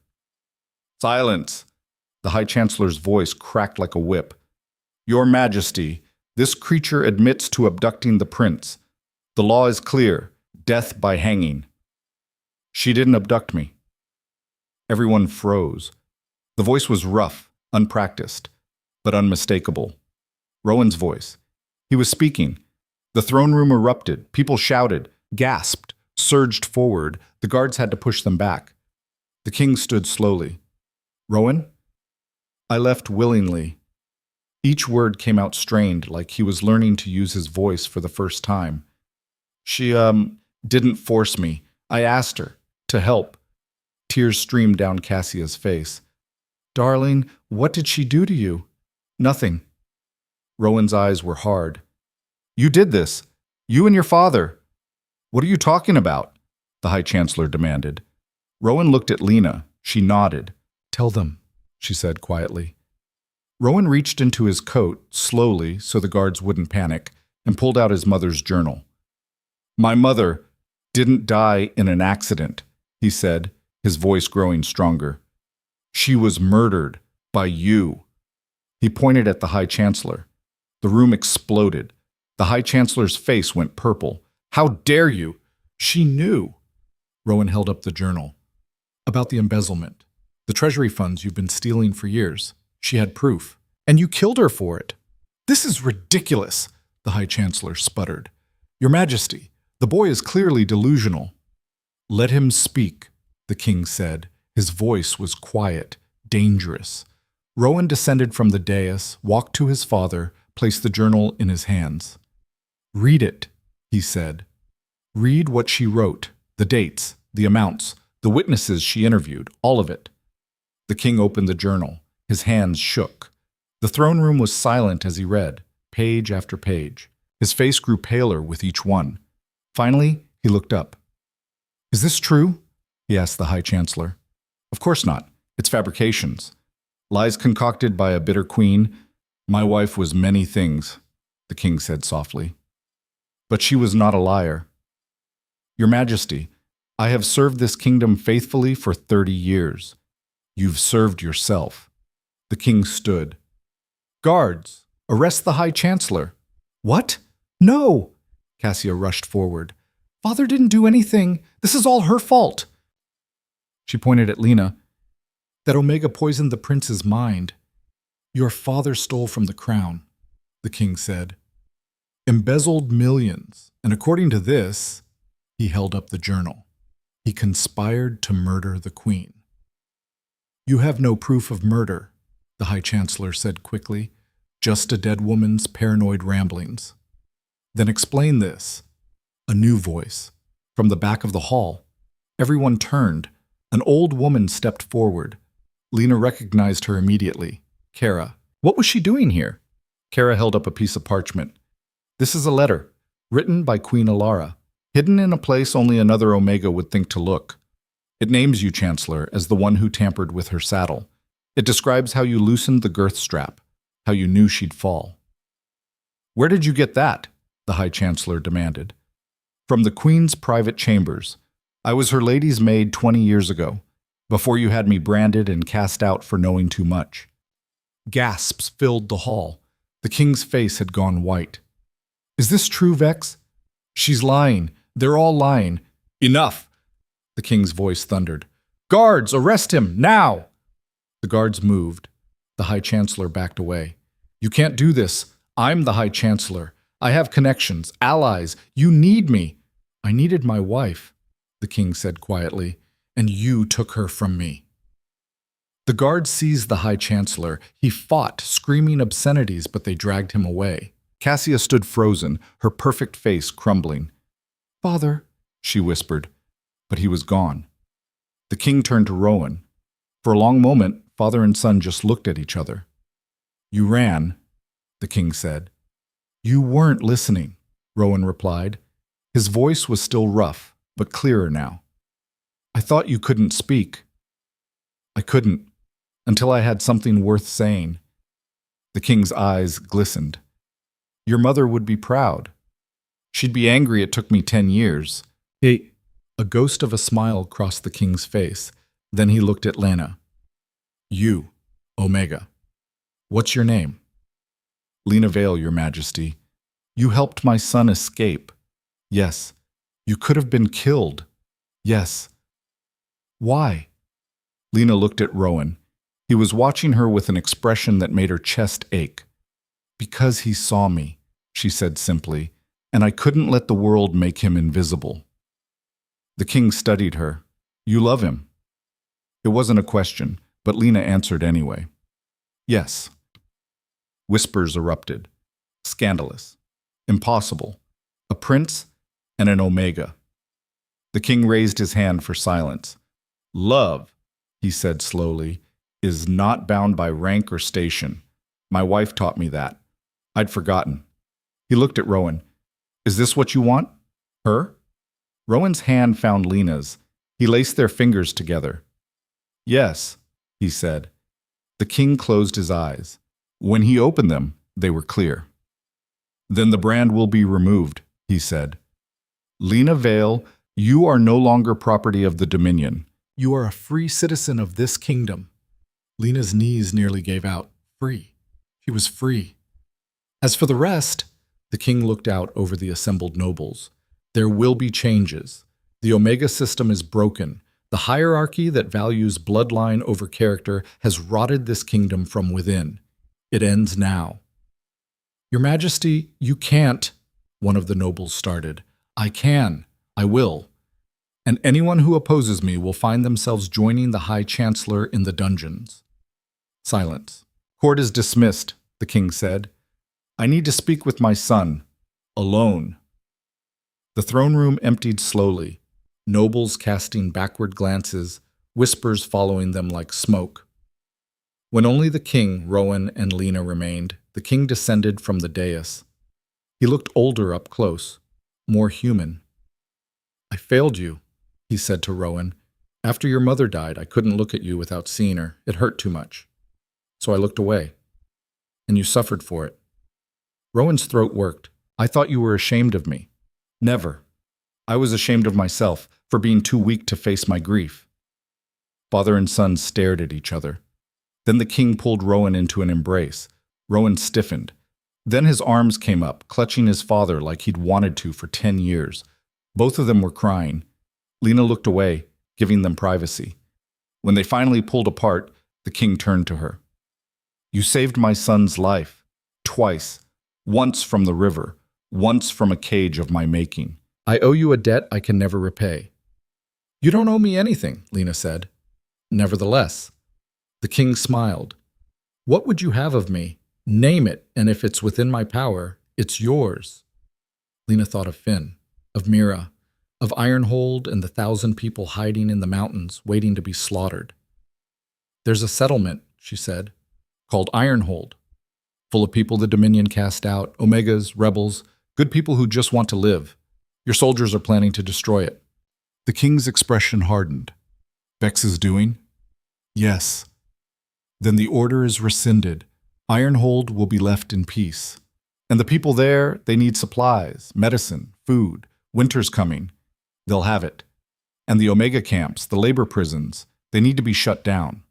"Silence!" The High Chancellor's voice cracked like a whip. "Your Majesty, this creature admits to abducting the prince. The law is clear, death by hanging." "She didn't abduct me." Everyone froze. The voice was rough, unpracticed, but unmistakable. Rowan's voice. He was speaking. The throne room erupted. People shouted, gasped. surged forward. The guards had to push them back. The king stood slowly. Rowan? I left willingly. Each word came out strained, like he was learning to use his voice for the first time. She, didn't force me. I asked her to help. Tears streamed down Cassia's face. Darling, what did she do to you? Nothing. Rowan's eyes were hard. You did this. You and your father. What are you talking about? The High Chancellor demanded. Rowan looked at Lena. She nodded. Tell them, she said quietly. Rowan reached into his coat, slowly, so the guards wouldn't panic, and pulled out his mother's journal. My mother didn't die in an accident, he said, his voice growing stronger. She was murdered by you. He pointed at the High Chancellor. The room exploded. The High Chancellor's face went purple. How dare you? She knew. Rowan held up the journal. About the embezzlement. The treasury funds you've been stealing for years. She had proof. And you killed her for it. This is ridiculous, the High Chancellor sputtered. Your Majesty, the boy is clearly delusional. Let him speak, the king said. His voice was quiet, dangerous. Rowan descended from the dais, walked to his father, placed the journal in his hands. Read it, he said. Read what she wrote, the dates, the amounts, the witnesses she interviewed, all of it. The king opened the journal. His hands shook. The throne room was silent as he read, page after page. His face grew paler with each one. Finally, he looked up. Is this true? He asked the High Chancellor. Of course not. It's fabrications. Lies concocted by a bitter queen. My wife was many things, the king said softly. But she was not a liar. Your Majesty, I have served this kingdom faithfully for 30 years. You've served yourself. The king stood. Guards, arrest the High Chancellor. What? No! Cassia rushed forward. Father didn't do anything. This is all her fault. She pointed at Lena. That Omega poisoned the prince's mind. Your father stole from the crown, the king said. Embezzled millions, and according to this, he held up the journal. He conspired to murder the queen. You have no proof of murder, the High Chancellor said quickly. Just a dead woman's paranoid ramblings. Then explain this. A new voice. From the back of the hall. Everyone turned. An old woman stepped forward. Lena recognized her immediately. Kara. What was she doing here? Kara held up a piece of parchment. This is a letter, written by Queen Alara, hidden in a place only another Omega would think to look. It names you, Chancellor, as the one who tampered with her saddle. It describes how you loosened the girth strap, how you knew she'd fall. Where did you get that? The High Chancellor demanded. From the Queen's private chambers. I was her lady's maid 20 years ago, before you had me branded and cast out for knowing too much. Gasps filled the hall. The king's face had gone white. Is this true, Vex? She's lying. They're all lying. Enough! The king's voice thundered. Guards, arrest him, now! The guards moved. The High Chancellor backed away. You can't do this. I'm the High Chancellor. I have connections, allies. You need me. I needed my wife, the king said quietly, and you took her from me. The guards seized the High Chancellor. He fought, screaming obscenities, but they dragged him away. Cassia stood frozen, her perfect face crumbling. Father, she whispered, but he was gone. The king turned to Rowan. For a long moment, father and son just looked at each other. You ran, the king said. You weren't listening, Rowan replied. His voice was still rough, but clearer now. I thought you couldn't speak. I couldn't, until I had something worth saying. The king's eyes glistened. Your mother would be proud. She'd be angry it took me 10 years. A ghost of a smile crossed the king's face. Then he looked at Lena. You, Omega. What's your name? Lena Vale, Your Majesty. You helped my son escape. Yes. You could have been killed. Yes. Why? Lena looked at Rowan. He was watching her with an expression that made her chest ache. Because he saw me, she said simply, and I couldn't let the world make him invisible. The king studied her. You love him? It wasn't a question, but Lena answered anyway. Yes. Whispers erupted. Scandalous. Impossible. A prince and an Omega. The king raised his hand for silence. Love, he said slowly, is not bound by rank or station. My wife taught me that. I'd forgotten. He looked at Rowan. Is this what you want? Her? Rowan's hand found Lena's. He laced their fingers together. Yes, he said. The king closed his eyes. When he opened them, they were clear. Then the brand will be removed, he said. Lena Vale, you are no longer property of the Dominion. You are a free citizen of this kingdom. Lena's knees nearly gave out. Free. She was free. As for the rest, the king looked out over the assembled nobles. There will be changes. The Omega system is broken. The hierarchy that values bloodline over character has rotted this kingdom from within. It ends now. Your Majesty, you can't, one of the nobles started. I can. I will. And anyone who opposes me will find themselves joining the High Chancellor in the dungeons. Silence. Court is dismissed, the king said. I need to speak with my son. Alone. The throne room emptied slowly, nobles casting backward glances, whispers following them like smoke. When only the king, Rowan, and Lena remained, the king descended from the dais. He looked older up close, more human. I failed you, he said to Rowan. After your mother died, I couldn't look at you without seeing her. It hurt too much. So I looked away. And you suffered for it. Rowan's throat worked. I thought you were ashamed of me. Never. I was ashamed of myself for being too weak to face my grief. Father and son stared at each other. Then the king pulled Rowan into an embrace. Rowan stiffened. Then his arms came up, clutching his father like he'd wanted to for 10 years. Both of them were crying. Lena looked away, giving them privacy. When they finally pulled apart, the king turned to her. You saved my son's life. Twice. Once from the river. Once from a cage of my making. I owe you a debt I can never repay. You don't owe me anything, Lena said. Nevertheless. The king smiled. What would you have of me? Name it, and if it's within my power, it's yours. Lena thought of Finn, of Mira, of Ironhold and the 1,000 people hiding in the mountains, waiting to be slaughtered. There's a settlement, she said, called Ironhold, full of people the Dominion cast out, Omegas, rebels, good people who just want to live. Your soldiers are planning to destroy it. The king's expression hardened. Vex is doing? Yes. Then the order is rescinded. Ironhold will be left in peace. And the people there, they need supplies, medicine, food. Winter's coming. They'll have it. And the Omega camps, the labor prisons, they need to be shut down.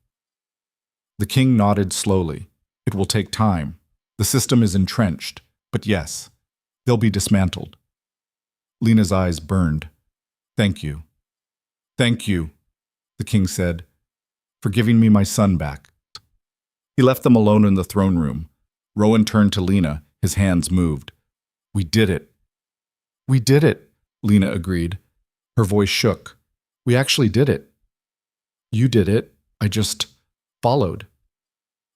The king nodded slowly. It will take time. The system is entrenched. But yes, they'll be dismantled. Lena's eyes burned. Thank you. Thank you, the king said, for giving me my son back. He left them alone in the throne room. Rowan turned to Lena. His hands moved. We did it. We did it, Lena agreed. Her voice shook. We actually did it. You did it. I just followed.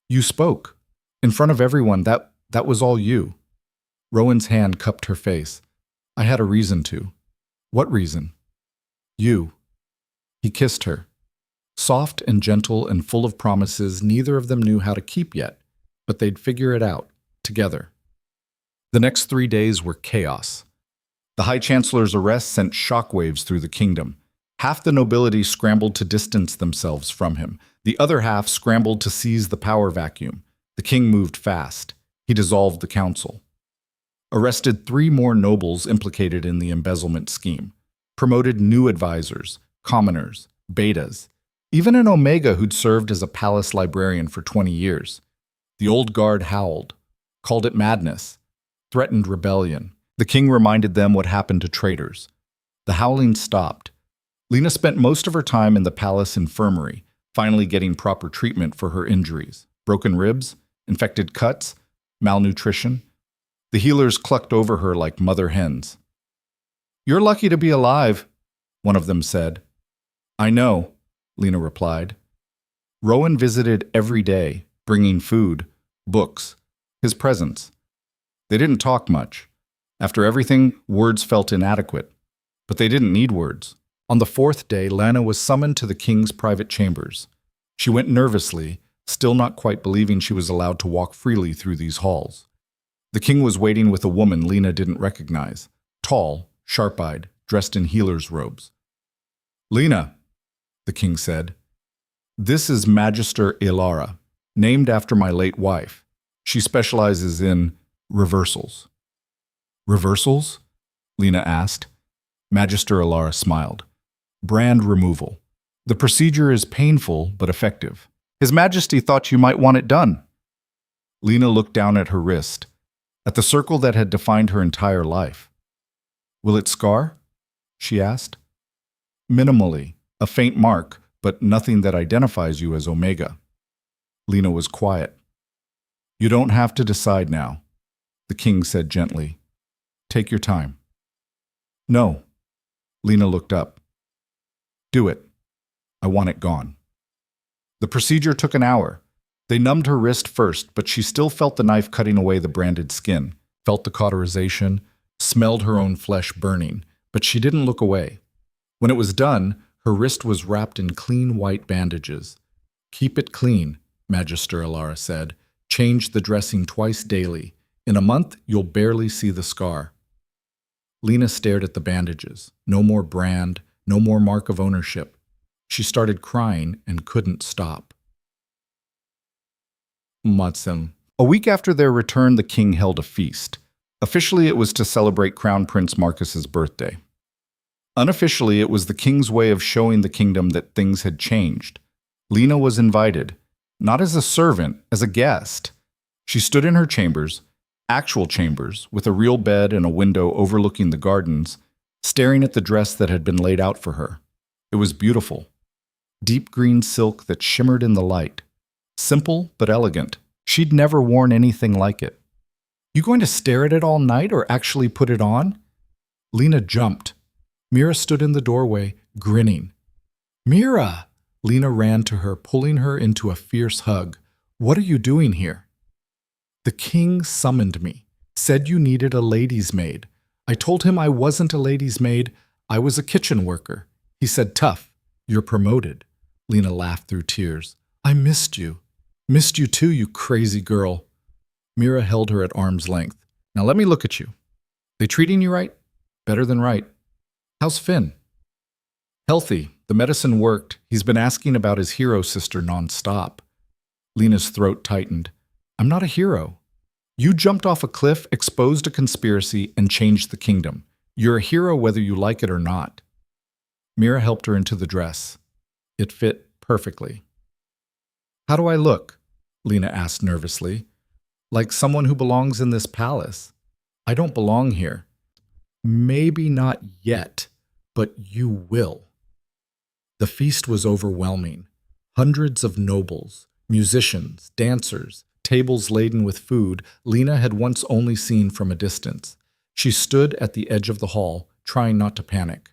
You spoke. In front of everyone, that was all you. Rowan's hand cupped her face. I had a reason to. What reason? You. He kissed her. Soft and gentle and full of promises neither of them knew how to keep yet, but they'd figure it out, together. The next 3 days were chaos. The High Chancellor's arrest sent shockwaves through the kingdom. Half the nobility scrambled to distance themselves from him. The other half scrambled to seize the power vacuum. The king moved fast. He dissolved the council. Arrested 3 more nobles implicated in the embezzlement scheme. Promoted new advisors, commoners, betas, even an Omega who'd served as a palace librarian for 20 years. The old guard howled, called it madness, threatened rebellion. The king reminded them what happened to traitors. The howling stopped. Lena spent most of her time in the palace infirmary, finally getting proper treatment for her injuries. Broken ribs, infected cuts, malnutrition. The healers clucked over her like mother hens. You're lucky to be alive. one of them said. I know, Lena replied. Rowan visited every day, bringing food, books, his presents. They didn't talk much. After everything, words felt inadequate. But they didn't need words. On the fourth day, Lena was summoned to the king's private chambers. She went nervously, still not quite believing she was allowed to walk freely through these halls. The king was waiting with a woman Lena didn't recognize, tall, sharp-eyed, dressed in healer's robes. Lena, the king said, this is Magister Ilara, named after my late wife. She specializes in reversals. Reversals? Lena asked. Magister Ilara smiled. Brand removal. The procedure is painful but effective. His Majesty thought you might want it done. Lena looked down at her wrist, at the circle that had defined her entire life. Will it scar? She asked. Minimally, a faint mark, but nothing that identifies you as Omega. Lena was quiet. You don't have to decide now, the king said gently. Take your time. No. Lena looked up. Do it. I want it gone. The procedure took an hour. They numbed her wrist first, but she still felt the knife cutting away the branded skin, felt the cauterization, smelled her own flesh burning, but she didn't look away. When it was done, her wrist was wrapped in clean white bandages. Keep it clean, Magister Ilara said. Change the dressing twice daily. In a month, you'll barely see the scar. Lena stared at the bandages. No more brand, no more mark of ownership. She started crying and couldn't stop. Matsum. A week after their return, the king held a feast. Officially, it was to celebrate Crown Prince Marcus's birthday. Unofficially, it was the king's way of showing the kingdom that things had changed. Lena was invited, not as a servant, as a guest. She stood in her chambers, actual chambers, with a real bed and a window overlooking the gardens, staring at the dress that had been laid out for her. It was beautiful. Deep green silk that shimmered in the light. Simple but elegant. She'd never worn anything like it. You going to stare at it all night or actually put it on? Lena jumped. Mira stood in the doorway, grinning. Mira! Lena ran to her, pulling her into a fierce hug. What are you doing here? The king summoned me, said you needed a lady's maid. I told him I wasn't a lady's maid, I was a kitchen worker. He said, tough, you're promoted. Lena laughed through tears. I missed you. Missed you too, you crazy girl. Mira held her at arm's length. Now let me look at you. They treating you right? Better than right. How's Finn? Healthy. The medicine worked. He's been asking about his hero sister nonstop. Lena's throat tightened. I'm not a hero. You jumped off a cliff, exposed a conspiracy, and changed the kingdom. You're a hero whether you like it or not. Mira helped her into the dress. It fit perfectly. How do I look? Lena asked nervously. Like someone who belongs in this palace. I don't belong here. Maybe not yet, but you will. The feast was overwhelming. Hundreds of nobles, musicians, dancers, tables laden with food Lena had once only seen from a distance. She stood at the edge of the hall, trying not to panic.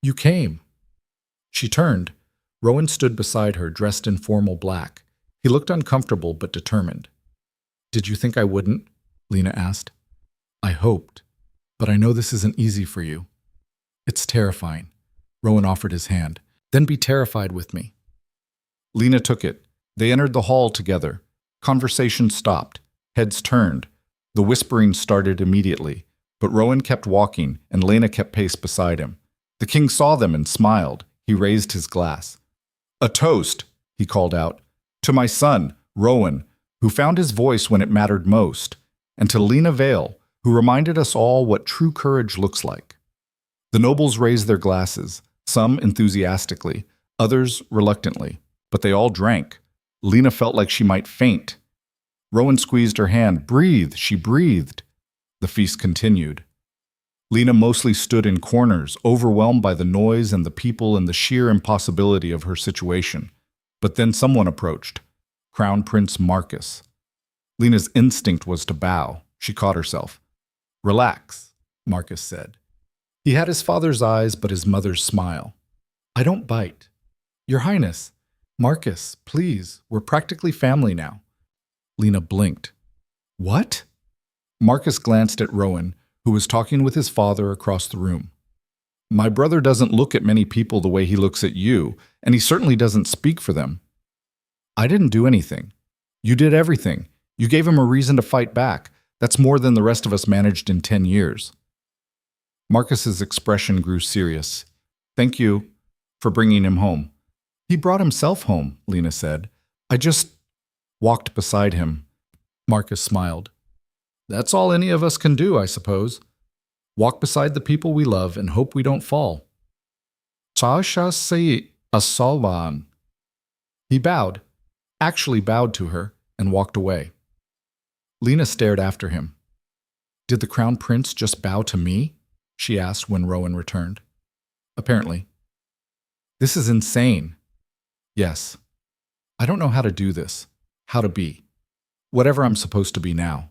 You came. She turned. Rowan stood beside her, dressed in formal black. He looked uncomfortable but determined. Did you think I wouldn't? Lena asked. I hoped, but I know this isn't easy for you. It's terrifying. Rowan offered his hand. Then be terrified with me. Lena took it. They entered the hall together. Conversation stopped. Heads turned. The whispering started immediately, but Rowan kept walking and Lena kept pace beside him. The king saw them and smiled. He raised his glass. A toast, he called out, to my son, Rowan, who found his voice when it mattered most, and to Lena Vale, who reminded us all what true courage looks like. The nobles raised their glasses, some enthusiastically, others reluctantly, but they all drank. Lena felt like she might faint. Rowan squeezed her hand. Breathe, she breathed. The feast continued. Lena mostly stood in corners, overwhelmed by the noise and the people and the sheer impossibility of her situation. But then someone approached. Crown Prince Marcus. Lena's instinct was to bow. She caught herself. Relax, Marcus said. He had his father's eyes, but his mother's smile. I don't bite. Your Highness, Marcus, please, we're practically family now. Lena blinked. What? Marcus glanced at Rowan, who was talking with his father across the room. My brother doesn't look at many people the way he looks at you, and he certainly doesn't speak for them. I didn't do anything. You did everything. You gave him a reason to fight back. That's more than the rest of us managed in 10 years. Marcus's expression grew serious. Thank you for bringing him home. He brought himself home, Lena said. I just walked beside him. Marcus smiled. That's all any of us can do, I suppose. Walk beside the people we love and hope we don't fall. Sasha say asalvan. He bowed, actually bowed to her, and walked away. Lena stared after him. Did the crown prince just bow to me? She asked when Rowan returned. Apparently. This is insane. Yes. I don't know how to do this, how to be, whatever I'm supposed to be now.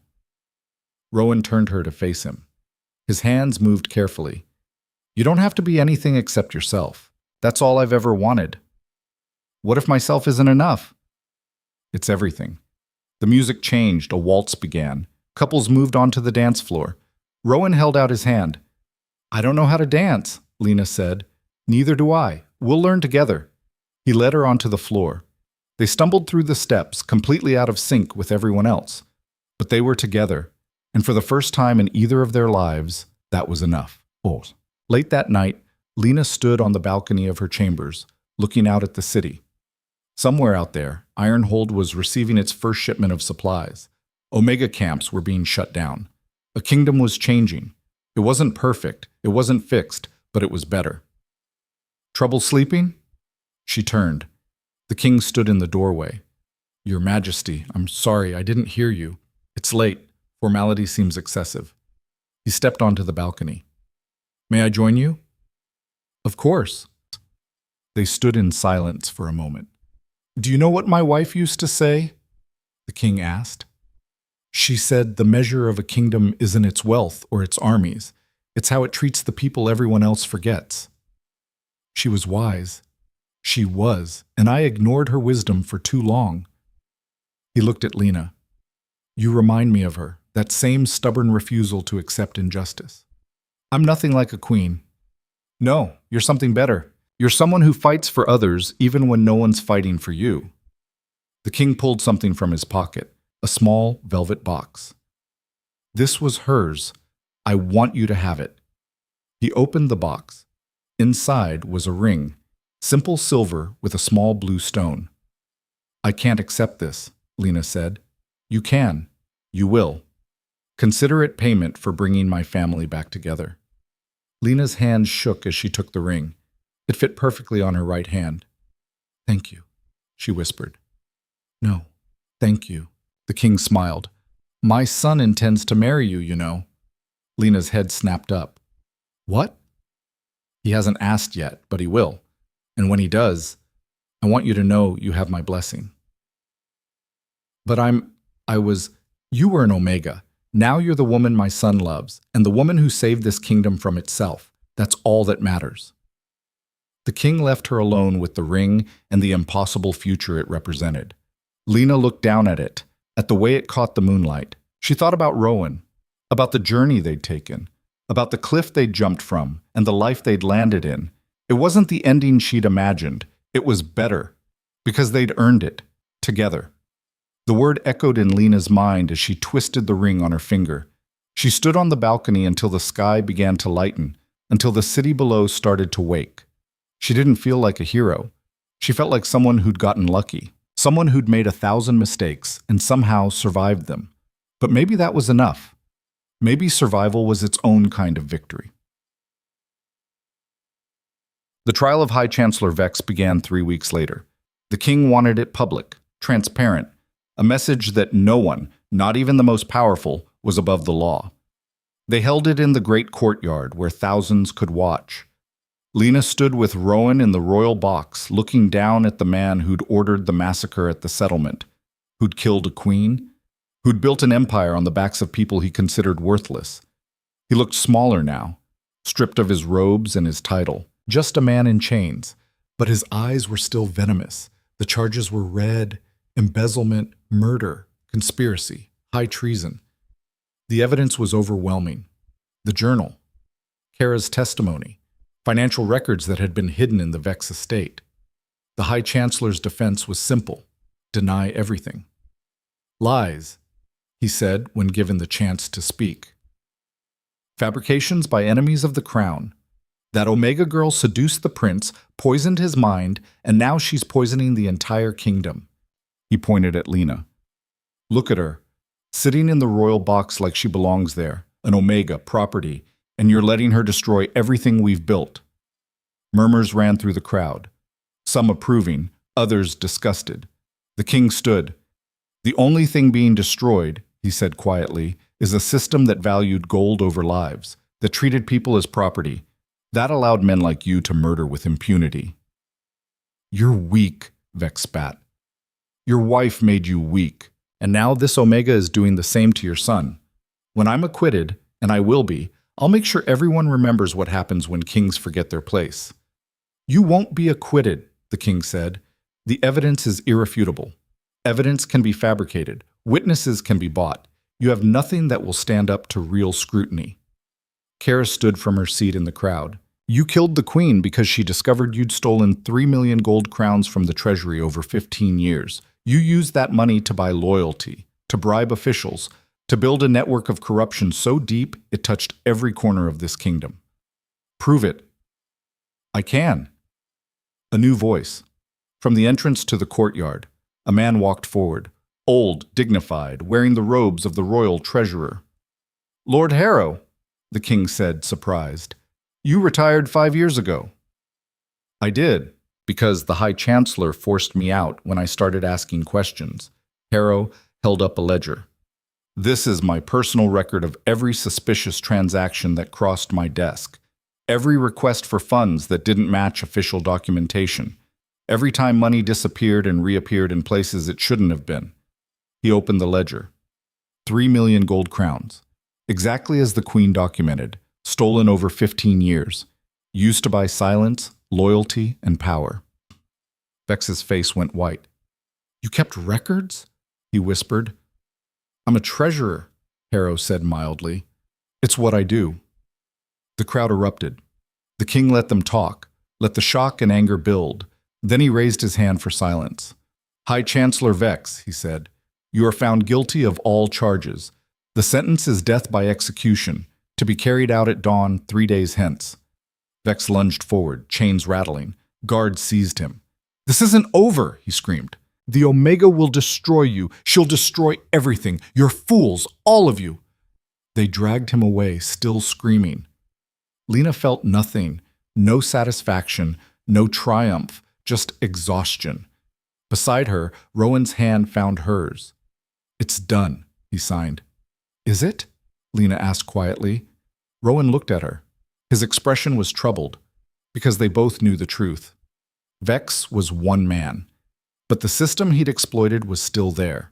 Rowan turned her to face him. His hands moved carefully. You don't have to be anything except yourself. That's all I've ever wanted. What if myself isn't enough? It's everything. The music changed, a waltz began. Couples moved onto the dance floor. Rowan held out his hand. I don't know how to dance, Lena said. Neither do I. We'll learn together. He led her onto the floor. They stumbled through the steps, completely out of sync with everyone else. But they were together, and for the first time in either of their lives, that was enough. Oh. Late that night, Lena stood on the balcony of her chambers, looking out at the city. Somewhere out there, Ironhold was receiving its first shipment of supplies. Omega camps were being shut down. A kingdom was changing. It wasn't perfect, it wasn't fixed, but it was better. Trouble sleeping? She turned. The king stood in the doorway. Your Majesty, I'm sorry, I didn't hear you. It's late. Formality seems excessive. He stepped onto the balcony. May I join you? Of course. They stood in silence for a moment. Do you know what my wife used to say? The king asked. She said the measure of a kingdom isn't its wealth or its armies. It's how it treats the people everyone else forgets. She was wise. She was, and I ignored her wisdom for too long. He looked at Lena. You remind me of her, that same stubborn refusal to accept injustice. I'm nothing like a queen. No, you're something better. You're someone who fights for others even when no one's fighting for you. The king pulled something from his pocket, a small velvet box. This was hers. I want you to have it. He opened the box. Inside was a ring, simple silver with a small blue stone. I can't accept this, Lena said. You can. You will. Consider it payment for bringing my family back together. Lena's hand shook as she took the ring. It fit perfectly on her right hand. Thank you, she whispered. No, thank you. The king smiled. My son intends to marry you, you know. Lena's head snapped up. What? He hasn't asked yet, but he will. And when he does, I want you to know you have my blessing. But you were an Omega. Now you're the woman my son loves, and the woman who saved this kingdom from itself. That's all that matters. The king left her alone with the ring and the impossible future it represented. Lena looked down at it, at the way it caught the moonlight. She thought about Rowan, about the journey they'd taken, about the cliff they'd jumped from, and the life they'd landed in. It wasn't the ending she'd imagined. It was better, because they'd earned it, together. The word echoed in Lena's mind as she twisted the ring on her finger. She stood on the balcony until the sky began to lighten, until the city below started to wake. She didn't feel like a hero. She felt like someone who'd gotten lucky, someone who'd made 1,000 mistakes and somehow survived them. But maybe that was enough. Maybe survival was its own kind of victory. The trial of High Chancellor Vex began 3 weeks later. The king wanted it public, transparent, a message that no one, not even the most powerful, was above the law. They held it in the great courtyard where thousands could watch. Lena stood with Rowan in the royal box, looking down at the man who'd ordered the massacre at the settlement, who'd killed a queen, who'd built an empire on the backs of people he considered worthless. He looked smaller now, stripped of his robes and his title, just a man in chains. But his eyes were still venomous. The charges were red: embezzlement, murder, conspiracy, high treason. The evidence was overwhelming. The journal, Kara's testimony, financial records that had been hidden in the Vex estate. The High Chancellor's defense was simple: deny everything. Lies, he said when given the chance to speak. Fabrications by enemies of the crown. That Omega girl seduced the prince, poisoned his mind, and now she's poisoning the entire kingdom. He pointed at Lena. Look at her, sitting in the royal box like she belongs there, an Omega property, and you're letting her destroy everything we've built. Murmurs ran through the crowd, some approving, others disgusted. The king stood. The only thing being destroyed, he said quietly, is a system that valued gold over lives, that treated people as property. That allowed men like you to murder with impunity. You're weak, Vex spat. Your wife made you weak, and now this Omega is doing the same to your son. When I'm acquitted, and I will be, I'll make sure everyone remembers what happens when kings forget their place. You won't be acquitted, the king said. The evidence is irrefutable. Evidence can be fabricated. Witnesses can be bought. You have nothing that will stand up to real scrutiny. Kara stood from her seat in the crowd. You killed the queen because she discovered you'd stolen 3 million gold crowns from the treasury over 15 years. You used that money to buy loyalty, to bribe officials, to build a network of corruption so deep it touched every corner of this kingdom. Prove it. I can. A new voice. From the entrance to the courtyard, a man walked forward, old, dignified, wearing the robes of the royal treasurer. Lord Harrow, the king said, surprised. You retired 5 years ago. I did, because the High Chancellor forced me out when I started asking questions. Harrow held up a ledger. This is my personal record of every suspicious transaction that crossed my desk, every request for funds that didn't match official documentation, every time money disappeared and reappeared in places it shouldn't have been. He opened the ledger. 3 million gold crowns, exactly as the Queen documented, stolen over 15 years, used to buy silence, loyalty, and power. Vex's face went white. You kept records? He whispered. I'm a treasurer, Harrow said mildly. It's what I do. The crowd erupted. The king let them talk, let the shock and anger build. Then he raised his hand for silence. High Chancellor Vex, he said, you are found guilty of all charges. The sentence is death by execution, to be carried out at dawn 3 days hence. Vex lunged forward, chains rattling. Guards seized him. This isn't over, he screamed. The Omega will destroy you. She'll destroy everything. You're fools, all of you. They dragged him away, still screaming. Lena felt nothing, no satisfaction, no triumph, just exhaustion. Beside her, Rowan's hand found hers. It's done, he signed. Is it? Lena asked quietly. Rowan looked at her. His expression was troubled, because they both knew the truth. Vex was one man, but the system he'd exploited was still there.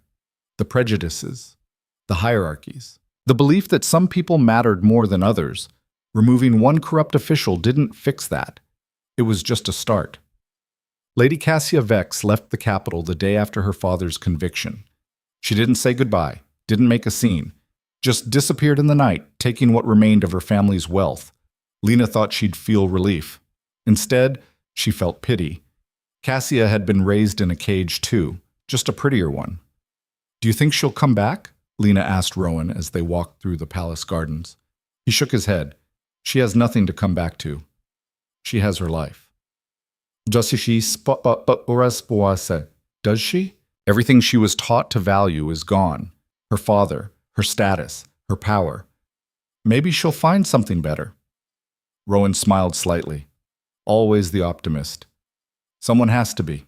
The prejudices, the hierarchies, the belief that some people mattered more than others. Removing one corrupt official didn't fix that. It was just a start. Lady Cassia Vex left the capital the day after her father's conviction. She didn't say goodbye, didn't make a scene, just disappeared in the night, taking what remained of her family's wealth. Lena thought she'd feel relief. Instead, she felt pity. Cassia had been raised in a cage too, just a prettier one. Do you think she'll come back? Lena asked Rowan as they walked through the palace gardens. He shook his head. She has nothing to come back to. She has her life. Does she? Everything she was taught to value is gone. Her father, her status, her power. Maybe she'll find something better. Rowan smiled slightly. Always the optimist. Someone has to be.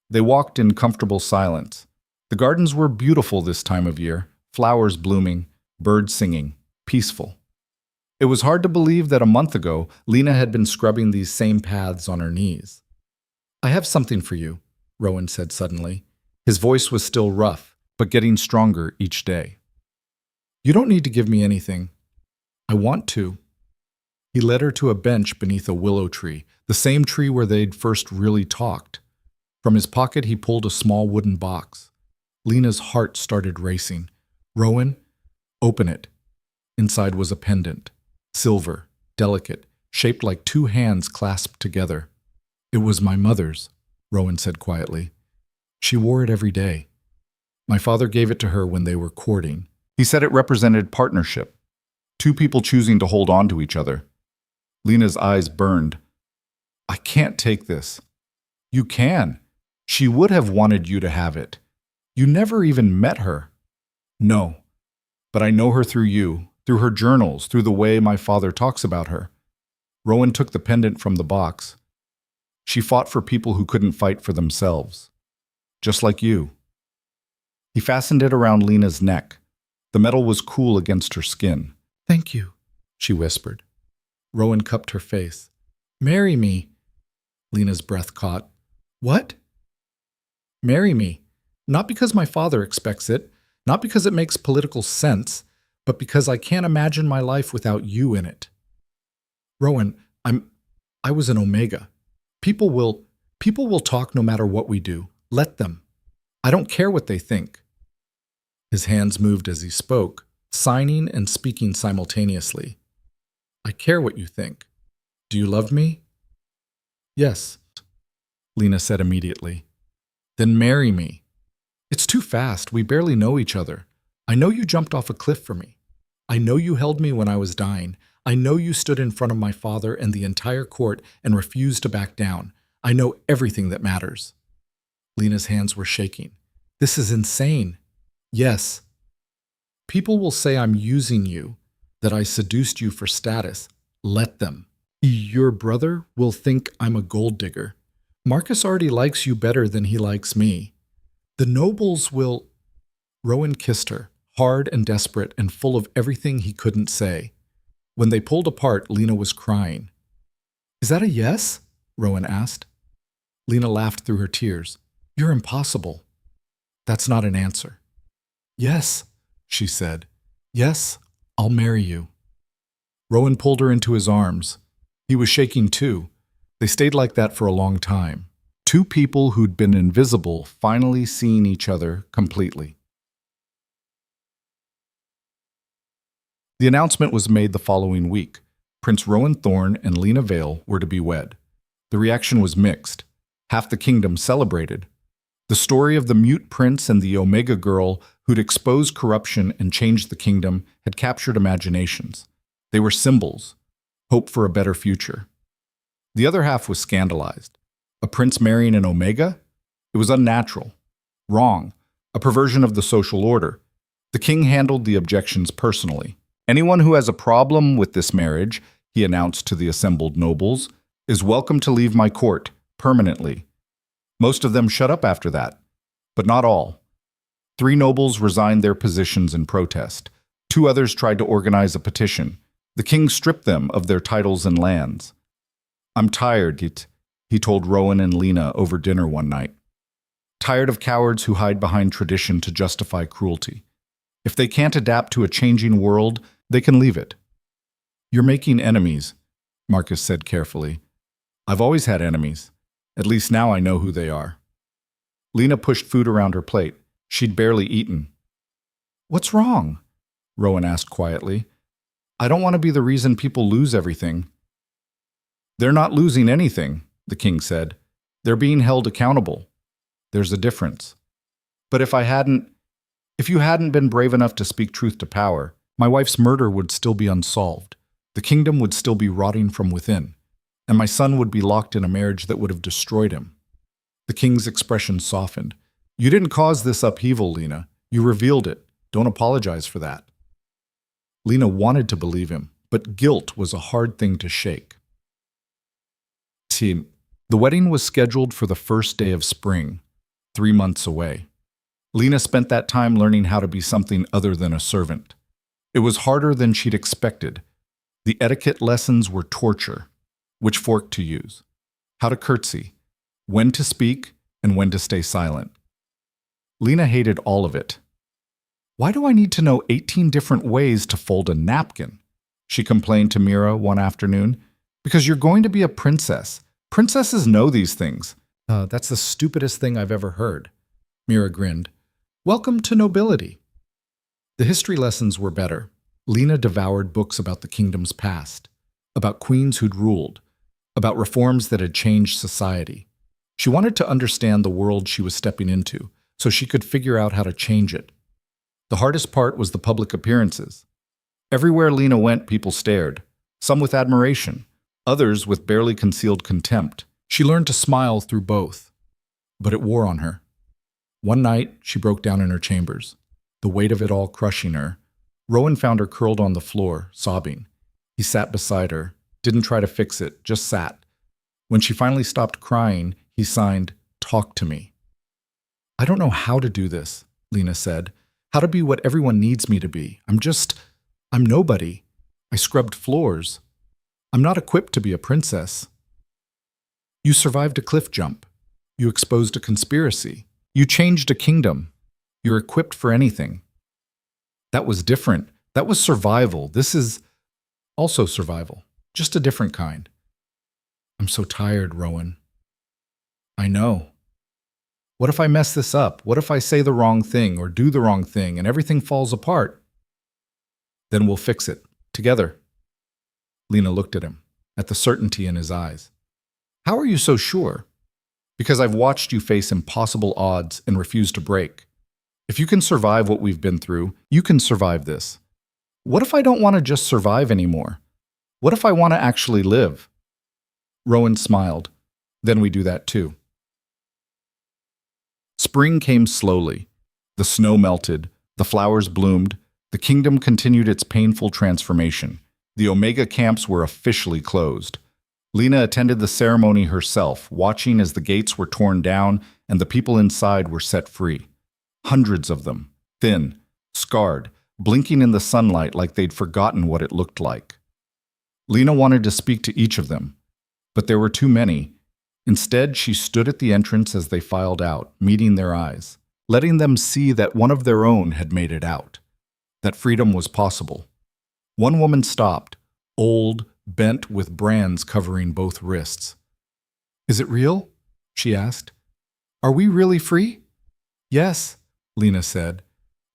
They walked in comfortable silence. The gardens were beautiful this time of year, flowers blooming, birds singing, peaceful. It was hard to believe that a month ago, Lena had been scrubbing these same paths on her knees. I have something for you, Rowan said suddenly. His voice was still rough, but getting stronger each day. You don't need to give me anything. I want to. He led her to a bench beneath a willow tree, the same tree where they'd first really talked. From his pocket, he pulled a small wooden box. Lena's heart started racing. "Rowan, open it." Inside was a pendant, silver, delicate, shaped like two hands clasped together. "It was my mother's," Rowan said quietly. "She wore it every day. My father gave it to her when they were courting. He said it represented partnership, two people choosing to hold on to each other." Lena's eyes burned. "I can't take this." "You can. She would have wanted you to have it. You never even met her." "No, but I know her through you, through her journals, through the way my father talks about her." Rowan took the pendant from the box. "She fought for people who couldn't fight for themselves. Just like you." He fastened it around Lena's neck. The metal was cool against her skin. "Thank you," she whispered. Rowan cupped her face. "Marry me." Lena's breath caught. "What?" "Marry me. Not because my father expects it, not because it makes political sense, but because I can't imagine my life without you in it." "Rowan, I was an Omega. People will talk no matter what we do. Let them. I don't care what they think." His hands moved as he spoke, signing and speaking simultaneously. "I care what you think. Do you love me?" "Yes," Lena said immediately. "Then marry me." "It's too fast. We barely know each other. I know you jumped off a cliff for me. I know you held me when I was dying. I know you stood in front of my father and the entire court and refused to back down. I know everything that matters." Lena's hands were shaking. "This is insane." "Yes. People will say I'm using you, that I seduced you for status. Let them. Your brother will think I'm a gold digger. Marcus already likes you better than he likes me. The nobles will—" Rowan kissed her, hard and desperate and full of everything he couldn't say. When they pulled apart, Lena was crying. "Is that a yes?" Rowan asked. Lena laughed through her tears. "You're impossible." "That's not an answer." "Yes," she said. "Yes, I'll marry you." Rowan pulled her into his arms. He was shaking too. They stayed like that for a long time. Two people who'd been invisible finally seeing each other completely. The announcement was made the following week. Prince Rowan Thorne and Lena Vale were to be wed. The reaction was mixed. Half the kingdom celebrated. The story of the mute prince and the Omega girl who'd exposed corruption and changed the kingdom had captured imaginations. They were symbols, hope for a better future. The other half was scandalized. A prince marrying an Omega? It was unnatural, wrong, a perversion of the social order. The king handled the objections personally. "Anyone who has a problem with this marriage," he announced to the assembled nobles, "is welcome to leave my court, permanently." Most of them shut up after that, but not all. 3 nobles resigned their positions in protest. 2 others tried to organize a petition. The king stripped them of their titles and lands. "I'm tired," he told Rowan and Lena over dinner one night. "Tired of cowards who hide behind tradition to justify cruelty. If they can't adapt to a changing world, they can leave it." "You're making enemies," Marcus said carefully. "I've always had enemies. At least now I know who they are." Lena pushed food around her plate. She'd barely eaten. "What's wrong?" Rowan asked quietly. "I don't want to be the reason people lose everything." "They're not losing anything," the king said. "They're being held accountable. There's a difference. But if you hadn't been brave enough to speak truth to power, my wife's murder would still be unsolved. The kingdom would still be rotting from within, and my son would be locked in a marriage that would have destroyed him." The king's expression softened. "You didn't cause this upheaval, Lena. You revealed it. Don't apologize for that." Lena wanted to believe him, but guilt was a hard thing to shake. The wedding was scheduled for the first day of spring, 3 months away. Lena spent that time learning how to be something other than a servant. It was harder than she'd expected. The etiquette lessons were torture. Which fork to use, how to curtsy, when to speak, and when to stay silent. Lena hated all of it. "Why do I need to know 18 different ways to fold a napkin?" she complained to Mira one afternoon. Because you're going to be a princess. Princesses know these things. That's the stupidest thing I've ever heard. Mira grinned. Welcome to nobility. The history lessons were better. Lena devoured books about the kingdom's past, about queens who'd ruled, about reforms that had changed society. She wanted to understand the world she was stepping into, so she could figure out how to change it. The hardest part was the public appearances. Everywhere Lena went, people stared, some with admiration, others with barely concealed contempt. She learned to smile through both, but it wore on her. One night, she broke down in her chambers, the weight of it all crushing her. Rowan found her curled on the floor, sobbing. He sat beside her, didn't try to fix it, just sat. When she finally stopped crying, he signed, "Talk to me." "I don't know how to do this," Lena said. "How to be what everyone needs me to be. I'm nobody. I scrubbed floors. I'm not equipped to be a princess." "You survived a cliff jump. You exposed a conspiracy. You changed a kingdom. You're equipped for anything." "That was different. That was survival. This is also survival, just a different kind." "I'm so tired, Rowan." "I know. What if I mess this up? What if I say the wrong thing or do the wrong thing and everything falls apart?" "Then we'll fix it. Together." Lena looked at him, at the certainty in his eyes. "How are you so sure?" "Because I've watched you face impossible odds and refuse to break. If you can survive what we've been through, you can survive this. What if I don't want to just survive anymore? What if I want to actually live?" Rowan smiled. "Then we do that too." Spring came slowly. The snow melted, the flowers bloomed, the kingdom continued its painful transformation. The Omega camps were officially closed. Lena attended the ceremony herself, watching as the gates were torn down and the people inside were set free. Hundreds of them, thin, scarred, blinking in the sunlight like they'd forgotten what it looked like. Lena wanted to speak to each of them, but there were too many. Instead, she stood at the entrance as they filed out, meeting their eyes, letting them see that one of their own had made it out, that freedom was possible. One woman stopped, old, bent with brands covering both wrists. "Is it real?" she asked. "Are we really free?" "Yes," Lena said.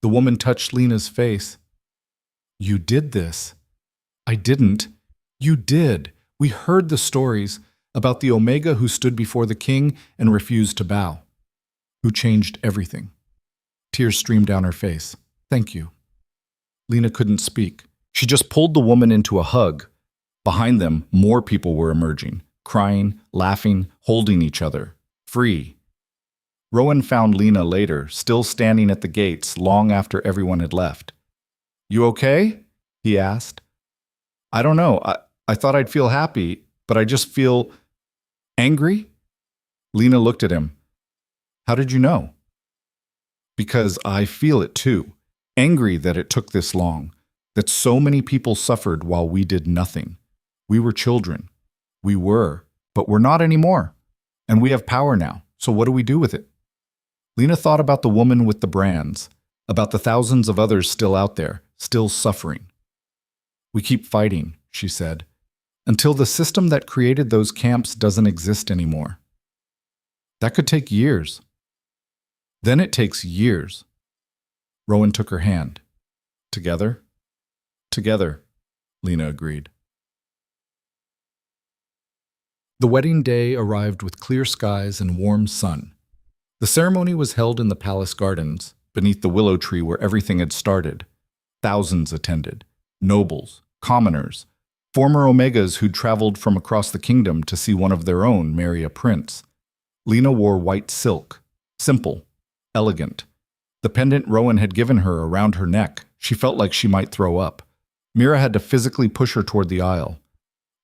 The woman touched Lena's face. "You did this." "I didn't. You did. We heard the stories about the Omega who stood before the king and refused to bow, who changed everything." Tears streamed down her face. "Thank you." Lena couldn't speak. She just pulled the woman into a hug. Behind them, more people were emerging, crying, laughing, holding each other. Free. Rowan found Lena later, still standing at the gates long after everyone had left. "You okay?" he asked. "I don't know. I thought I'd feel happy, but I just feel angry." Lena looked at him. "How did you know?" "Because I feel it too. Angry that it took this long, that so many people suffered while we did nothing. We were children. We were, but we're not anymore. And we have power now, so what do we do with it?" Lena thought about the woman with the brands, about the thousands of others still out there, still suffering. "We keep fighting," she said, "until the system that created those camps doesn't exist anymore. That could take years. Then it takes years." Rowan took her hand. "Together?" "Together," Lena agreed. The wedding day arrived with clear skies and warm sun. The ceremony was held in the palace gardens, beneath the willow tree where everything had started. Thousands attended. Nobles, commoners, former Omegas who'd traveled from across the kingdom to see one of their own marry a prince. Lena wore white silk, simple, elegant. The pendant Rowan had given her around her neck, she felt like she might throw up. Mira had to physically push her toward the aisle.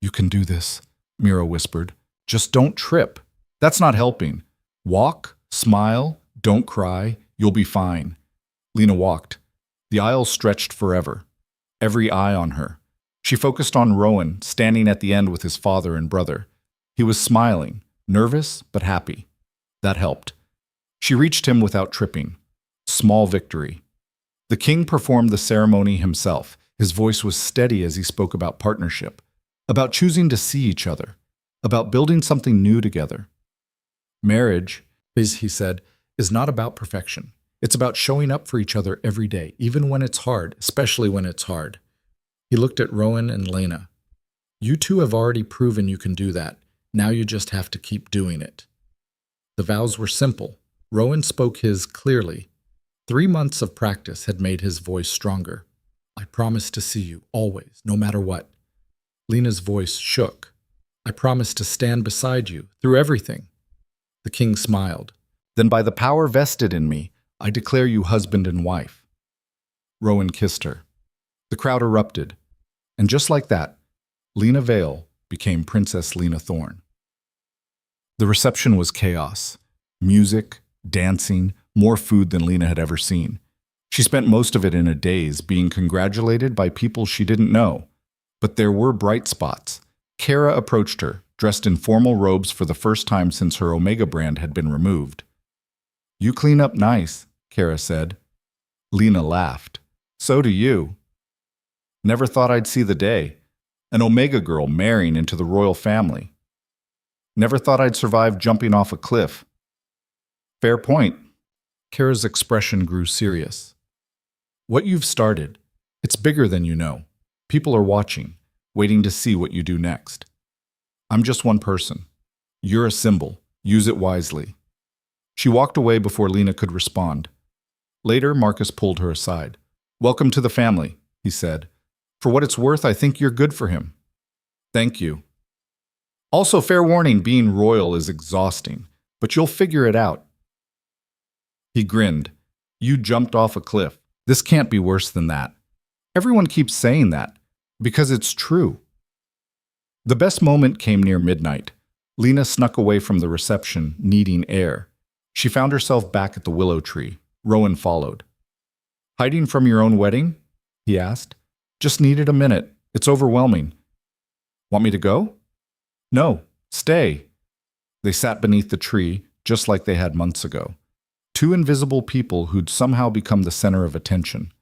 "You can do this," Mira whispered. "Just don't trip. That's not helping. Walk, smile, don't cry, you'll be fine." Lena walked. The aisle stretched forever. Every eye on her. She focused on Rowan, standing at the end with his father and brother. He was smiling, nervous but happy. That helped. She reached him without tripping. Small victory. The king performed the ceremony himself. His voice was steady as he spoke about partnership, about choosing to see each other, about building something new together. Marriage, he said, is not about perfection. It's about showing up for each other every day, even when it's hard, especially when it's hard. He looked at Rowan and Lena. You two have already proven you can do that. Now you just have to keep doing it. The vows were simple. Rowan spoke his clearly. 3 months of practice had made his voice stronger. I promise to see you, always, no matter what. Lena's voice shook. I promise to stand beside you, through everything. The king smiled. Then by the power vested in me, I declare you husband and wife. Rowan kissed her. The crowd erupted. And just like that, Lena Vale became Princess Lena Thorne. The reception was chaos. Music, dancing, more food than Lena had ever seen. She spent most of it in a daze, being congratulated by people she didn't know. But there were bright spots. Kara approached her, dressed in formal robes for the first time since her Omega brand had been removed. You clean up nice, Kara said. Lena laughed. So do you. Never thought I'd see the day. An Omega girl marrying into the royal family. Never thought I'd survive jumping off a cliff. Fair point. Kara's expression grew serious. What you've started, it's bigger than you know. People are watching, waiting to see what you do next. I'm just one person. You're a symbol. Use it wisely. She walked away before Lena could respond. Later, Marcus pulled her aside. Welcome to the family, he said. For what it's worth, I think you're good for him. Thank you. Also, fair warning, being royal is exhausting, but you'll figure it out. He grinned. You jumped off a cliff. This can't be worse than that. Everyone keeps saying that, because it's true. The best moment came near midnight. Lena snuck away from the reception, needing air. She found herself back at the willow tree. Rowan followed. Hiding from your own wedding? He asked. Just needed a minute. It's overwhelming. Want me to go? No, stay. They sat beneath the tree, just like they had months ago. 2 invisible people who'd somehow become the center of attention.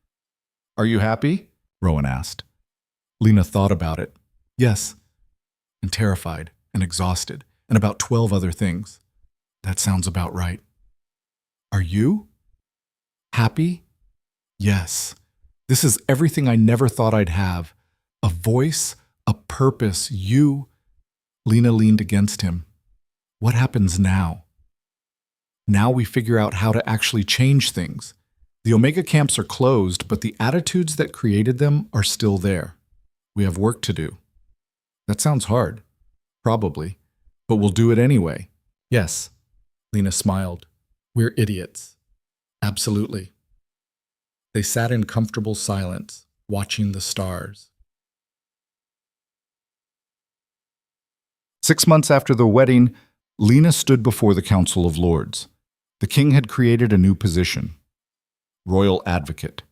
Are you happy? Rowan asked. Lena thought about it. Yes. And terrified, and exhausted, and about 12 other things. That sounds about right. Are you? Happy? Yes. This is everything I never thought I'd have. A voice, a purpose, you. Lena leaned against him. What happens now? Now we figure out how to actually change things. The Omega camps are closed, but the attitudes that created them are still there. We have work to do. That sounds hard. Probably. But we'll do it anyway. Yes. Lena smiled. We're idiots. Absolutely. They sat in comfortable silence, watching the stars. 6 months after the wedding, Lena stood before the Council of Lords. The king had created a new position. Royal Advocate.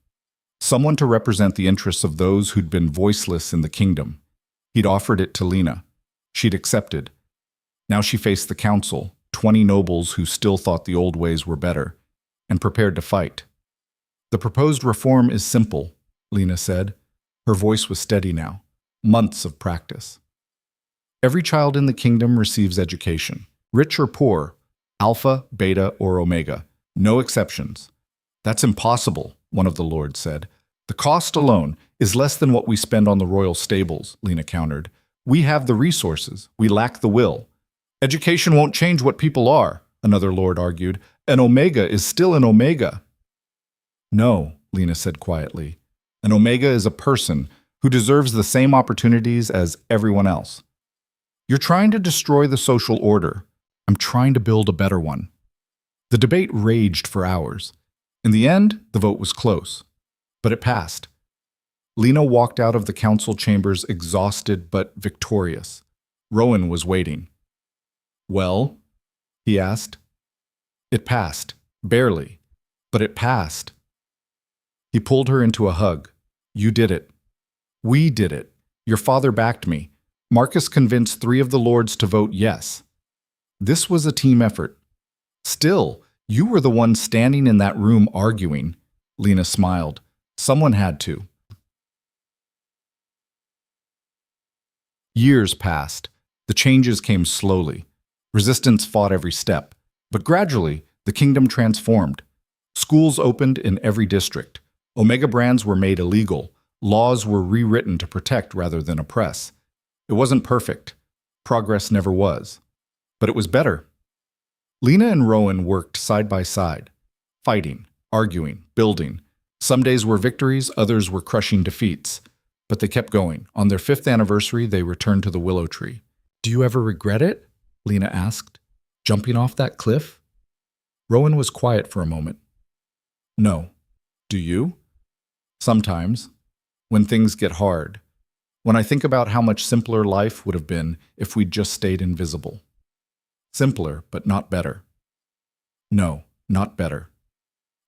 Someone to represent the interests of those who'd been voiceless in the kingdom. He'd offered it to Lena. She'd accepted. Now she faced the council, 20 nobles who still thought the old ways were better, and prepared to fight. The proposed reform is simple, Lena said. Her voice was steady now. Months of practice. Every child in the kingdom receives education, rich or poor, alpha, beta, or omega. No exceptions. That's impossible, one of the lords said. The cost alone is less than what we spend on the royal stables, Lena countered. We have the resources. We lack the will. Education won't change what people are, another lord argued. An omega is still an omega. No, Lena said quietly. An omega is a person who deserves the same opportunities as everyone else. You're trying to destroy the social order. I'm trying to build a better one. The debate raged for hours. In the end, the vote was close, but it passed. Lena walked out of the council chambers exhausted but victorious. Rowan was waiting. Well, he asked. It passed, barely, but it passed. He pulled her into a hug. You did it. We did it. Your father backed me. Marcus convinced 3 of the lords to vote yes. This was a team effort. Still, you were the one standing in that room arguing. Lena smiled. Someone had to. Years passed. The changes came slowly. Resistance fought every step. But gradually, the kingdom transformed. Schools opened in every district. Omega brands were made illegal. Laws were rewritten to protect rather than oppress. It wasn't perfect. Progress never was. But it was better. Lena and Rowan worked side by side, fighting, arguing, building. Some days were victories, others were crushing defeats. But they kept going. On their 5th anniversary, they returned to the willow tree. "Do you ever regret it?" Lena asked. "Jumping off that cliff?" Rowan was quiet for a moment. "No. Do you?" "Sometimes. When things get hard. When I think about how much simpler life would have been if we'd just stayed invisible. Simpler, but not better." "No, not better."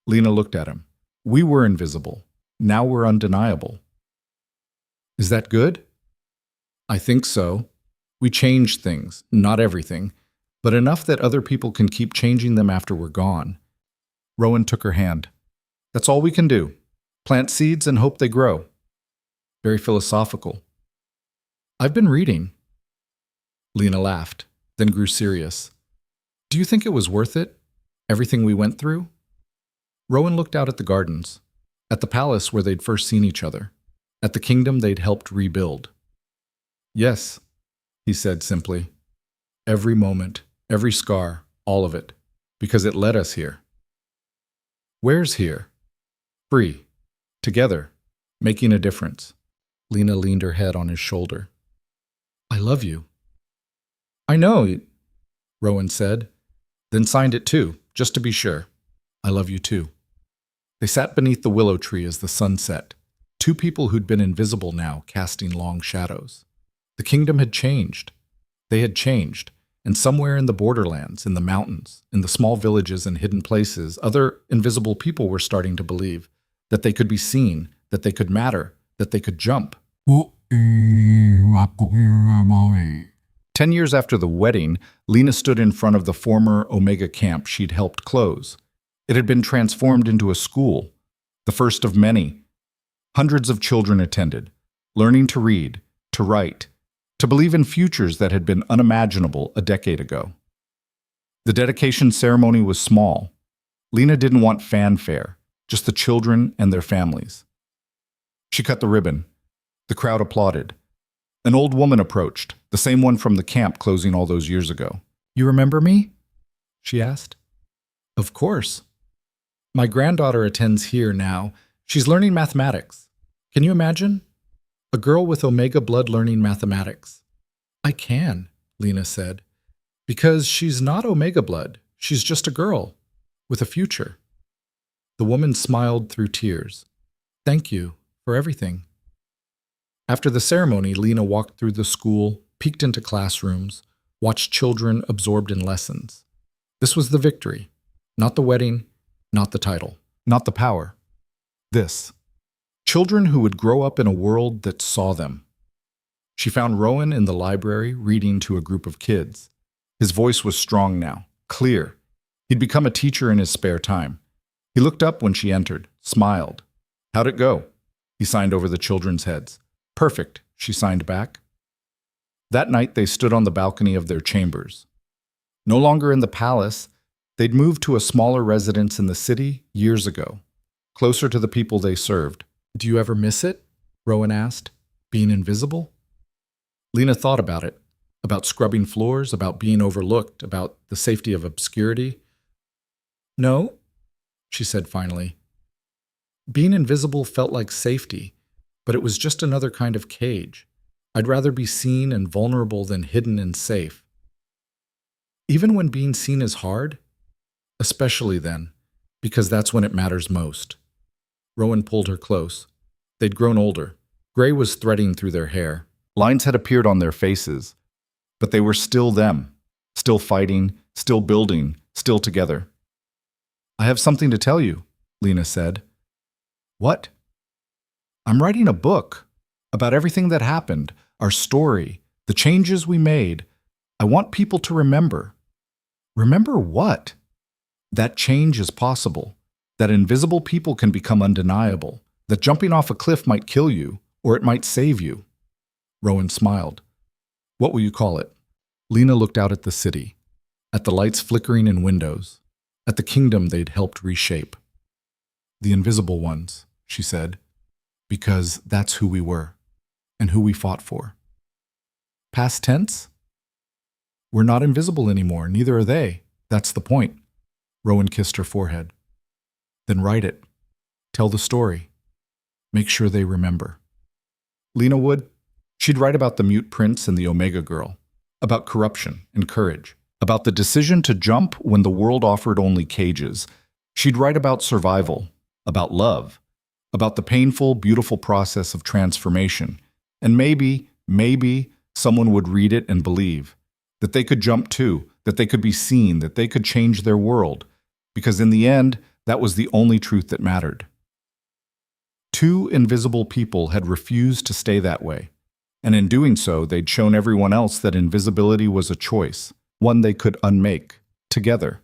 Lena looked at him. "We were invisible. Now we're undeniable." "Is that good?" "I think so. We changed things, not everything, but enough that other people can keep changing them after we're gone." Rowan took her hand. "That's all we can do. Plant seeds and hope they grow." Very philosophical. "I've been reading." Lena laughed, then grew serious. "Do you think it was worth it? Everything we went through?" Rowan looked out at the gardens, at the palace where they'd first seen each other, at the kingdom they'd helped rebuild. "Yes," he said simply. "Every moment, every scar, all of it, because it led us here." "Where's here?" "Free. Together. Making a difference." Lena leaned her head on his shoulder. "I love you." "I know," Rowan said, then signed it too, just to be sure. "I love you too." They sat beneath the willow tree as the sun set. Two people who'd been invisible now, casting long shadows. The kingdom had changed. They had changed, and somewhere in the borderlands, in the mountains, in the small villages and hidden places, other invisible people were starting to believe that they could be seen, that they could matter, that they could jump. 10 years after the wedding, Lena stood in front of the former Omega camp she'd helped close. It had been transformed into a school, the first of many. Hundreds of children attended, learning to read, to write, to believe in futures that had been unimaginable a decade ago. The dedication ceremony was small. Lena didn't want fanfare, just the children and their families. She cut the ribbon. The crowd applauded. An old woman approached, the same one from the camp closing all those years ago. "You remember me?" she asked. "Of course. My granddaughter attends here now. She's learning mathematics. Can you imagine? A girl with Omega blood learning mathematics." "I can," Lena said, "because she's not Omega blood. She's just a girl with a future." The woman smiled through tears. "Thank you for everything." After the ceremony, Lena walked through the school, peeked into classrooms, watched children absorbed in lessons. This was the victory. Not the wedding, not the title, not the power. This. Children who would grow up in a world that saw them. She found Rowan in the library reading to a group of kids. His voice was strong now, clear. He'd become a teacher in his spare time. He looked up when she entered, smiled. "How'd it go?" He signed over the children's heads. "Perfect," she signed back. That night they stood on the balcony of their chambers. No longer in the palace, they'd moved to a smaller residence in the city years ago, closer to the people they served. "Do you ever miss it?" Rowan asked. "Being invisible?" Lena thought about it, about scrubbing floors, about being overlooked, about the safety of obscurity. "No," she said finally. "Being invisible felt like safety, but it was just another kind of cage. I'd rather be seen and vulnerable than hidden and safe. Even when being seen is hard, especially then, because that's when it matters most." Rowan pulled her close. They'd grown older. Gray was threading through their hair. Lines had appeared on their faces, but they were still them, still fighting, still building, still together. "I have something to tell you," Lena said. "What?" "I'm writing a book about everything that happened, our story, the changes we made. I want people to remember." "Remember what?" "That change is possible, that invisible people can become undeniable, that jumping off a cliff might kill you, or it might save you." Rowan smiled. What will you call it? Lena looked out at the city, at the lights flickering in windows, at the kingdom they'd helped reshape. The invisible ones, she said, because that's who we were and who we fought for. Past tense? We're not invisible anymore, neither are they. That's the point. Rowan kissed her forehead. Then write it. Tell the story. Make sure they remember. Lena would. She'd write about the mute prince and the Omega girl, about corruption and courage, about the decision to jump when the world offered only cages. She'd write about survival, about love, about the painful, beautiful process of transformation. And maybe someone would read it and believe that they could jump too, that they could be seen, that they could change their world. Because in the end, that was the only truth that mattered. Two invisible people had refused to stay that way. And in doing so, they'd shown everyone else that invisibility was a choice, one they could unmake, together.